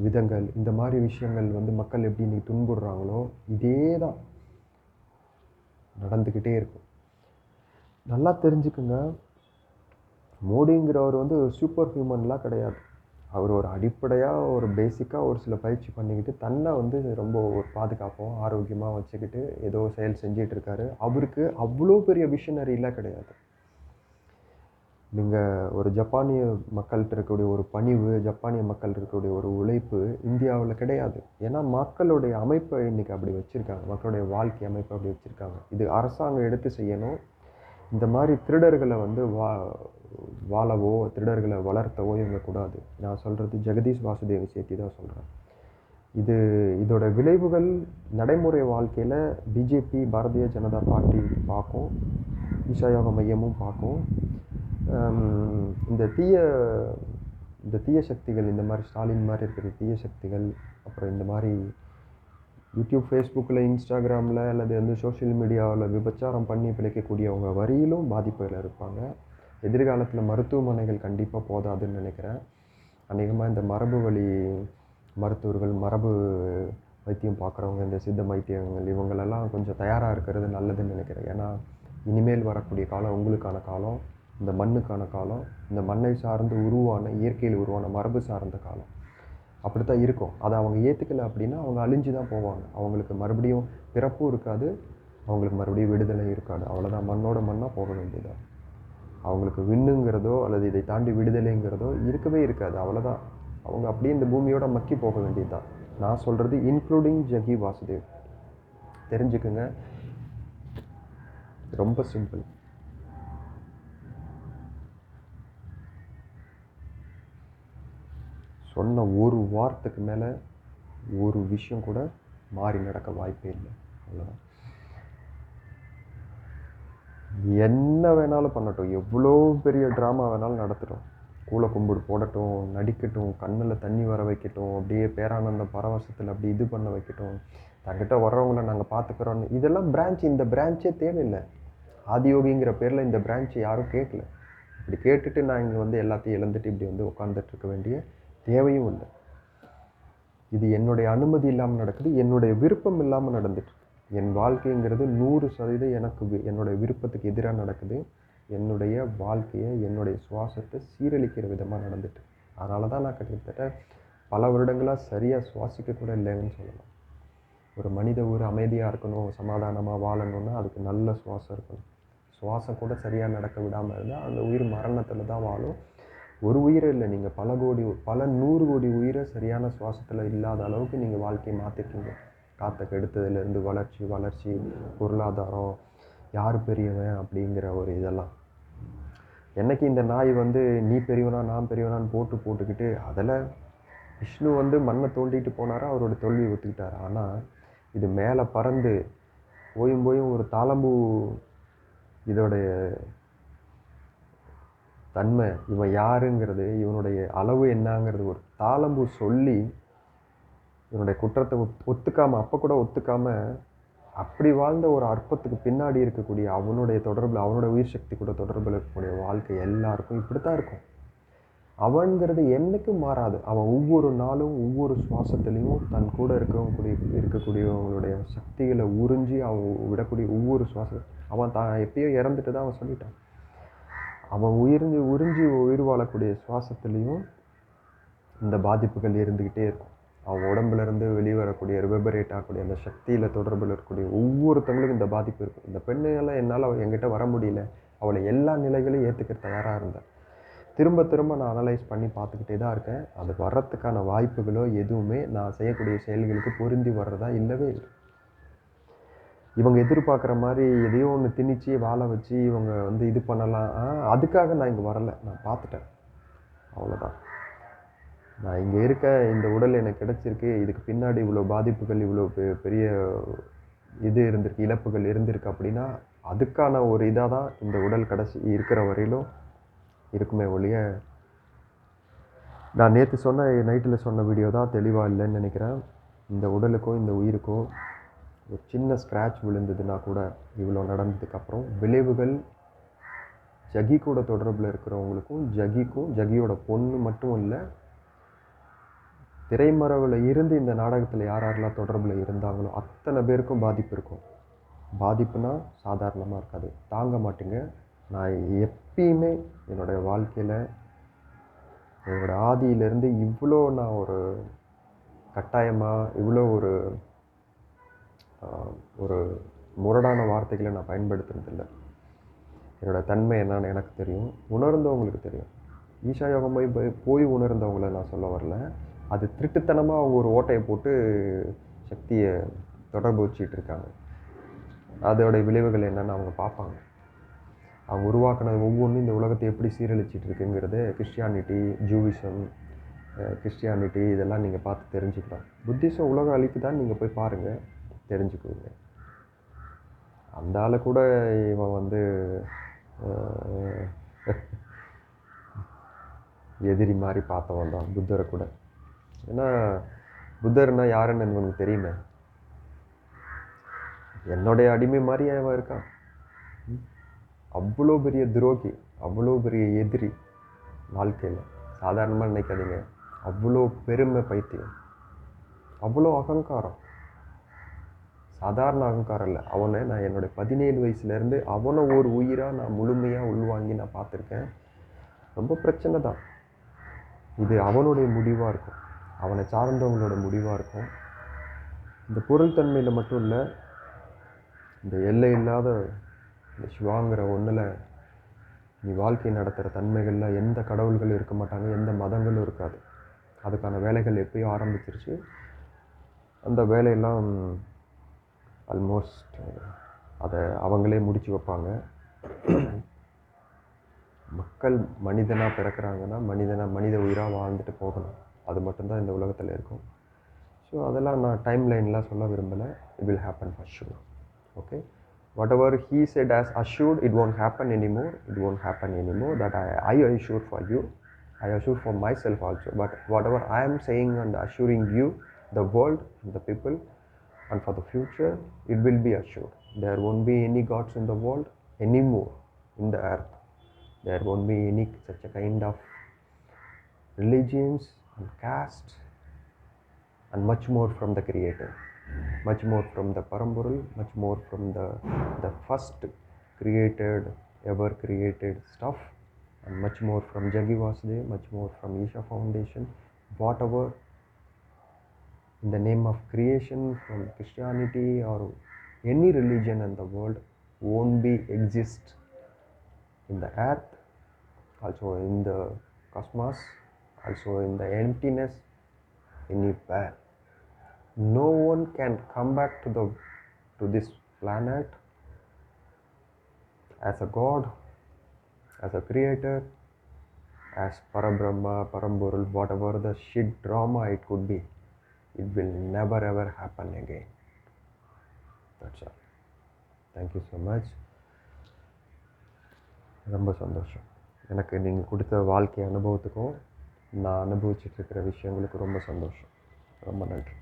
விதங்கள், இந்த மாதிரி விஷயங்கள் வந்து மக்கள் எப்படி இன்றைக்கி துன்புறுறாங்களோ இதே தான் நடந்துக்கிட்டே இருக்கும். நல்லா தெரிஞ்சுக்குங்க, மோடிங்கிறவர் வந்து சூப்பர் ஹியூமன்லாம் கிடையாது. அவர் ஒரு அடிப்படையாக ஒரு பேசிக்காக ஒரு சில பயிற்சி பண்ணிக்கிட்டு தன்னை வந்து ரொம்ப ஒரு பாதுகாப்பாகவும் ஆரோக்கியமாக வச்சுக்கிட்டு ஏதோ செயல் செஞ்சிகிட்ருக்காரு. அவருக்கு அவ்வளோ பெரிய விஷனரிலாம் கிடையாது. நீங்கள் ஒரு ஜப்பானிய மக்கள்கிட்ட இருக்கக்கூடிய ஒரு பணிவு, ஜப்பானிய மக்கள் இருக்கக்கூடிய ஒரு உழைப்பு இந்தியாவில் கிடையாது. ஏன்னா மக்களுடைய அமைப்பை இன்றைக்கி அப்படி வச்சுருக்காங்க, மக்களுடைய வாழ்க்கை அமைப்பை அப்படி வச்சுருக்காங்க. இது அரசாங்கம் எடுத்து செய்யணும். இந்த மாதிரி திருடர்களை வந்து வாழவோ திருடர்களை வளர்த்தவோ இவங்க கூடாது. நான் சொல்கிறது ஜெகதீஷ் வாசுதேவ் சேர்த்தி தான் சொல்கிறேன். இதோட விளைவுகள் நடைமுறை வாழ்க்கையில் பிஜேபி, பாரதிய ஜனதா பார்ட்டி பார்க்கும், ஈஷா யோக மையமும் பார்க்கும். இந்த தீய சக்திகள், இந்த மாதிரி ஸ்டாலின் மாதிரி இருக்கிற தீய சக்திகள், அப்புறம் இந்த மாதிரி யூடியூப், ஃபேஸ்புக்கில், இன்ஸ்டாகிராமில் அல்லது வந்து சோஷியல் மீடியாவில் விபச்சாரம் பண்ணி பிழைக்கக்கூடியவங்க வரியிலும் பாதிப்புகள் இருப்பாங்க. எதிர்காலத்தில் மருத்துவமனைகள் கண்டிப்பாக போதாதுன்னு நினைக்கிறேன். அநேகமாக இந்த மரபு வழி மருத்துவர்கள், மரபு வைத்தியம் பார்க்குறவங்க, இந்த சித்த வைத்தியங்கள், இவங்களெல்லாம் கொஞ்சம் தயாராக இருக்கிறது நல்லதுன்னு நினைக்கிறேன். ஏன்னா இனிமேல் வரக்கூடிய காலம் உங்களுக்கான காலம், இந்த மண்ணுக்கான காலம், இந்த மண்ணை சார்ந்து இயற்கையில் உருவான மரபு சார்ந்த காலம். அப்படி தான் இருக்கும். அதை அவங்க ஏற்றுக்கலை அப்படின்னா அவங்க அழிஞ்சு தான் போவாங்க. அவங்களுக்கு மறுபடியும் பிறப்பும் இருக்காது, அவங்களுக்கு மறுபடியும் விடுதலை இருக்காது. அவ்வளோதான், மண்ணோட மண்ணாக போக வேண்டியதான். அவங்களுக்கு விண்ணுங்கிறதோ அல்லது இதை தாண்டி விடுதலைங்கிறதோ இருக்கவே இருக்காது. அவ்வளோதான், அவங்க அப்படியே இந்த பூமியோட மக்கி போக வேண்டியது தான். நான் சொல்கிறது இன்க்ளூடிங் ஜகி வாசுதேவ். தெரிஞ்சுக்குங்க, ரொம்ப சிம்பிள். சொன்ன ஒரு வாரத்துக்கு மேலே ஒரு விஷயம் கூட மாறி நடக்க வாய்ப்பே இல்லை. அவ்வளோதான். என்ன வேணாலும் பண்ணட்டும், எவ்வளோ பெரிய ட்ராமா வேணாலும் நடத்தட்டும், கூல கும்பிடு போடட்டும், நடிக்கட்டும், கண்ணில் தண்ணி வர வைக்கட்டும், அப்படியே பேரானந்த பரவசத்தில் அப்படி இது பண்ண வைக்கட்டும், தங்கிட்ட வர்றவங்கள நாங்கள் பார்த்துக்குறோன்னு, இதெல்லாம் பிரான்ச். இந்த பிரான்ச்சே தேவையில்லை. ஆதியோகிங்கிற பேரில் இந்த பிரான்ச் யாரும் கேட்கல. இப்படி கேட்டுட்டு நான் இங்கே வந்து எல்லாத்தையும் இழந்துட்டு இப்படி வந்து உட்காந்துட்டு இருக்க வேண்டிய தேவையும் இல்லை. இது என்னுடைய அனுமதி இல்லாமல் நடக்குது, என்னுடைய விருப்பம் இல்லாமல் நடந்துட்டு. என் வாழ்க்கைங்கிறது 100% எனக்கு என்னுடைய விருப்பத்துக்கு எதிராக நடக்குது. என்னுடைய வாழ்க்கையை, என்னுடைய சுவாசத்தை சீரழிக்கிற விதமாக நடந்துட்டு. அதனால தான் நான் கிட்டத்தட்ட பல வருடங்களாக சரியாக சுவாசிக்க கூட இல்லைன்னு சொல்லலாம். ஒரு மனித ஊர் அமைதியாக இருக்கணும், சமாதானமாக வாழணும்னா அதுக்கு நல்ல சுவாசம் இருக்கணும். சுவாசம் கூட சரியாக நடக்க விடாமல் இருந்தால் அந்த உயிர் மரணத்தில் தான் வாழும். ஒரு உயிரை இல்லை, நீங்கள் பல 100 கோடி உயிரை சரியான சுவாசத்தில் இல்லாத அளவுக்கு நீங்கள் வாழ்க்கையை மாற்றிருக்கீங்க. காற்றை கெடுத்ததுலேருந்து வளர்ச்சி, பொருளாதாரம், யார் பெரியவன் அப்படிங்கிற ஒரு இதெல்லாம். என்னைக்கு இந்த நாய் வந்து நீ பெரியவனா நான் பெரியவனான்னு போட்டுக்கிட்டு அதில் விஷ்ணு வந்து மண்ணை தோண்டிட்டு போனாரா, அவரோட தோல்வி ஒத்துக்கிட்டார். ஆனால் இது மேலே பறந்து போயும் ஒரு தாளம்பூ இதோடைய தன்மை, இவன் யாருங்கிறது, இவனுடைய அளவு என்னங்கிறது ஒரு தாளம்பூ சொல்லி இவனுடைய குற்றத்தை ஒத்துக்காமல், அப்போ கூட ஒத்துக்காமல் அப்படி வாழ்ந்த ஒரு அற்பத்துக்கு பின்னாடி இருக்கக்கூடிய அவனுடைய தொடர்பில், அவனோட உயிர் சக்தி கூட தொடர்பில் இருக்கக்கூடிய வாழ்க்கை எல்லாருக்கும் இப்படித்தான் இருக்கும். அவன்கிறது என்னைக்கும் மாறாது. அவன் ஒவ்வொரு நாளும் ஒவ்வொரு சுவாசத்துலேயும் தன் கூட இருக்கக்கூடியவங்களுடைய சக்திகளை உறிஞ்சி அவன் விடக்கூடிய ஒவ்வொரு சுவாசம், அவன் தான் எப்பயோ இறந்துட்டு தான் அவன் சொல்லிட்டான். அவன் உறிஞ்சி உயிர் வாழக்கூடிய சுவாசத்துலேயும் இந்த பாதிப்புகள் இருந்துக்கிட்டே இருக்கும். அவன் உடம்புலேருந்து வெளிவரக்கூடிய ரிவபரேட் ஆகக்கூடிய அந்த சக்தியில் தொடர்பில் இருக்கக்கூடிய ஒவ்வொருத்தவங்களுக்கும் இந்த பாதிப்பு இருக்கும். இந்த பெண்ணுகளை என்னால் என்கிட்ட வர முடியல, அவளை எல்லா நிலைகளையும் ஏற்றுக்கிற தயாராக இருந்தேன். திரும்ப நான் அனலைஸ் பண்ணி பார்த்துக்கிட்டே தான் இருக்கேன். அது வர்றதுக்கான வாய்ப்புகளோ எதுவுமே நான் செய்யக்கூடிய செயல்களுக்கு பொருந்தி வர்றதா இல்லவே இல்லை. இவங்க எதிர்பார்க்குற மாதிரி எதையோ ஒன்று திணிச்சு வாழ வச்சு இவங்க வந்து இது பண்ணலாம். அதுக்காக நான் இங்கே வரலை, நான் பார்த்துட்டேன், அவ்வளோதான். நான் இங்கே இருக்க, இந்த உடல் எனக்கு கிடச்சிருக்கு, இதுக்கு பின்னாடி இவ்வளோ பாதிப்புகள், இவ்வளோ பெரிய இது இருந்திருக்கு, இழப்புகள் இருந்திருக்கு அப்படின்னா அதுக்கான ஒரு இதாக தான் இந்த உடல் கடைசி இருக்கிற வரையிலும் இருக்குமே ஒழிய, நான் நேற்று நைட்டில் சொன்ன வீடியோ தான் தெளிவாக இல்லைன்னு நினைக்கிறேன். இந்த உடலுக்கும் இந்த உயிருக்கும் ஒரு சின்ன ஸ்க்ராட்ச் விழுந்ததுன்னா கூட இவ்வளோ நடந்ததுக்கப்புறம் விளைவுகள் ஜகி கூட தொடர்பில் இருக்கிறவங்களுக்கும் ஜகியோட பொண்ணு மட்டும் இல்லை, திரைமறைவில் இருந்து இந்த நாடகத்தில் யாரெல்லாம் தொடர்பில் இருந்தாங்களோ அத்தனை பேருக்கும் பாதிப்பு இருக்கும். பாதிப்புனா சாதாரணமாக இருக்காது, தாங்க மாட்டீங்க. நான் எப்பயுமே என்னுடைய வாழ்க்கையில் என்னோடய ஆதியிலேருந்து இவ்வளோ நான் ஒரு கட்டாயமாக இவ்வளோ ஒரு முரடான வார்த்தைகளை நான் பயன்படுத்துறதில்லை. என்னோடய தன்மை என்னன்னு எனக்கு தெரியும், உணர்ந்தவங்களுக்கு தெரியும். ஈஷா யோகம் போய் உணர்ந்தவங்களை நான் சொல்ல வரல. அது திருட்டுத்தனமாக அவங்க ஒரு ஓட்டையை போட்டு சக்தியை தொடர்பு வச்சுட்டு இருக்காங்க. அதோடைய விளைவுகள் என்னென்னு அவங்க பார்ப்பாங்க. அவங்க உருவாக்குனது ஒவ்வொன்றும் இந்த உலகத்தை எப்படி சீரழிச்சிட்டு இருக்குங்கிறது கிறிஸ்டியானிட்டி, ஜூவிசம், கிறிஸ்டியானிட்டி இதெல்லாம் நீங்கள் பார்த்து தெரிஞ்சுக்கலாம். புத்திசம் உலகம் அழிக்குதான்னு நீங்கள் போய் பாருங்கள், தெரிஞ்சுக்குவீங்க. அந்த ஆளை கூட இவன் வந்து எதிரி மாதிரி பார்த்தவன் தான் புத்தரை கூட. ஏன்னா புத்தர்னா யாருன்னு எனக்கு தெரியுமே, என்னுடைய அடிமை மாதிரி அவன் இருக்கான். அவ்வளோ பெரிய துரோகி, அவ்வளோ பெரிய எதிரி வாழ்க்கையில். சாதாரணமாக நினைக்காதீங்க, அவ்வளோ பெருமை பைத்தியம், அவ்வளோ அகங்காரம். சாதாரண அகங்காரம் இல்லை. அவனை நான் என்னுடைய 17 வயசுலேருந்து அவனை ஒரு உயிராக நான் முழுமையாக உள்வாங்கி நான் பார்த்துருக்கேன். ரொம்ப பிரச்சனை தான். இது அவனுடைய முடிவாக இருக்கும், அவனை சார்ந்தவங்களோட முடிவாக இருக்கும். இந்த பொருள் தன்மையில் மட்டும் இல்லை, இந்த எல்லை இல்லாத இந்த சிவாங்கிற ஒன்றில் நீ வாழ்க்கை நடத்துகிற தன்மைகளில் எந்த கடவுள்களும் இருக்க மாட்டாங்க, எந்த மதங்களும் இருக்காது. அதுக்கான வேலைகள் எப்பயோ ஆரம்பிச்சிருச்சு. அந்த வேலையெல்லாம் ஆல்மோஸ்ட் அதை அவங்களே முடித்து வைப்பாங்க. மக்கள் மனிதனாக பிறக்கிறாங்கன்னா மனித உயிராக வாழ்ந்துட்டு போகணும். அது மட்டும்தான் இந்த உலகத்தில் இருக்கும். ஸோ அதெல்லாம் நான் டைம் லைன்லாம் சொல்ல விரும்பலை. It will happen for sure. Okay, whatever he said as assured, it won't happen anymore. It won't happen anymore. That I assure for you. I assure for myself also. But whatever I am saying and assuring you, the world, and the people, and for the future, it will be assured. There won't be any gods in the world anymore, in the earth. There won't be any such a kind of religions and castes, and much more from the Creator, much more from the Paramburul, much more from the first created, ever created stuff, and much more from Jaggi Vasudev, much more from Isha Foundation, whatever in the name of creation from Christianity or any religion in the world won't be exist in the earth, also in the cosmos, also in the emptiness, anywhere. No one can come back to this planet as a god, as a creator, as Parabrahma, Paramburul, whatever the shit drama it could be. It will never ever happen again. That's all. Thank you so much. ரொம்ப சந்தோஷம். எனக்கு நீங்கள் கொடுத்த வாழ்க்கை அனுபவத்துக்கும் நான் அனுபவிச்சுட்டு இருக்கிற விஷயங்களுக்கு ரொம்ப சந்தோஷம். ரொம்ப நன்றி.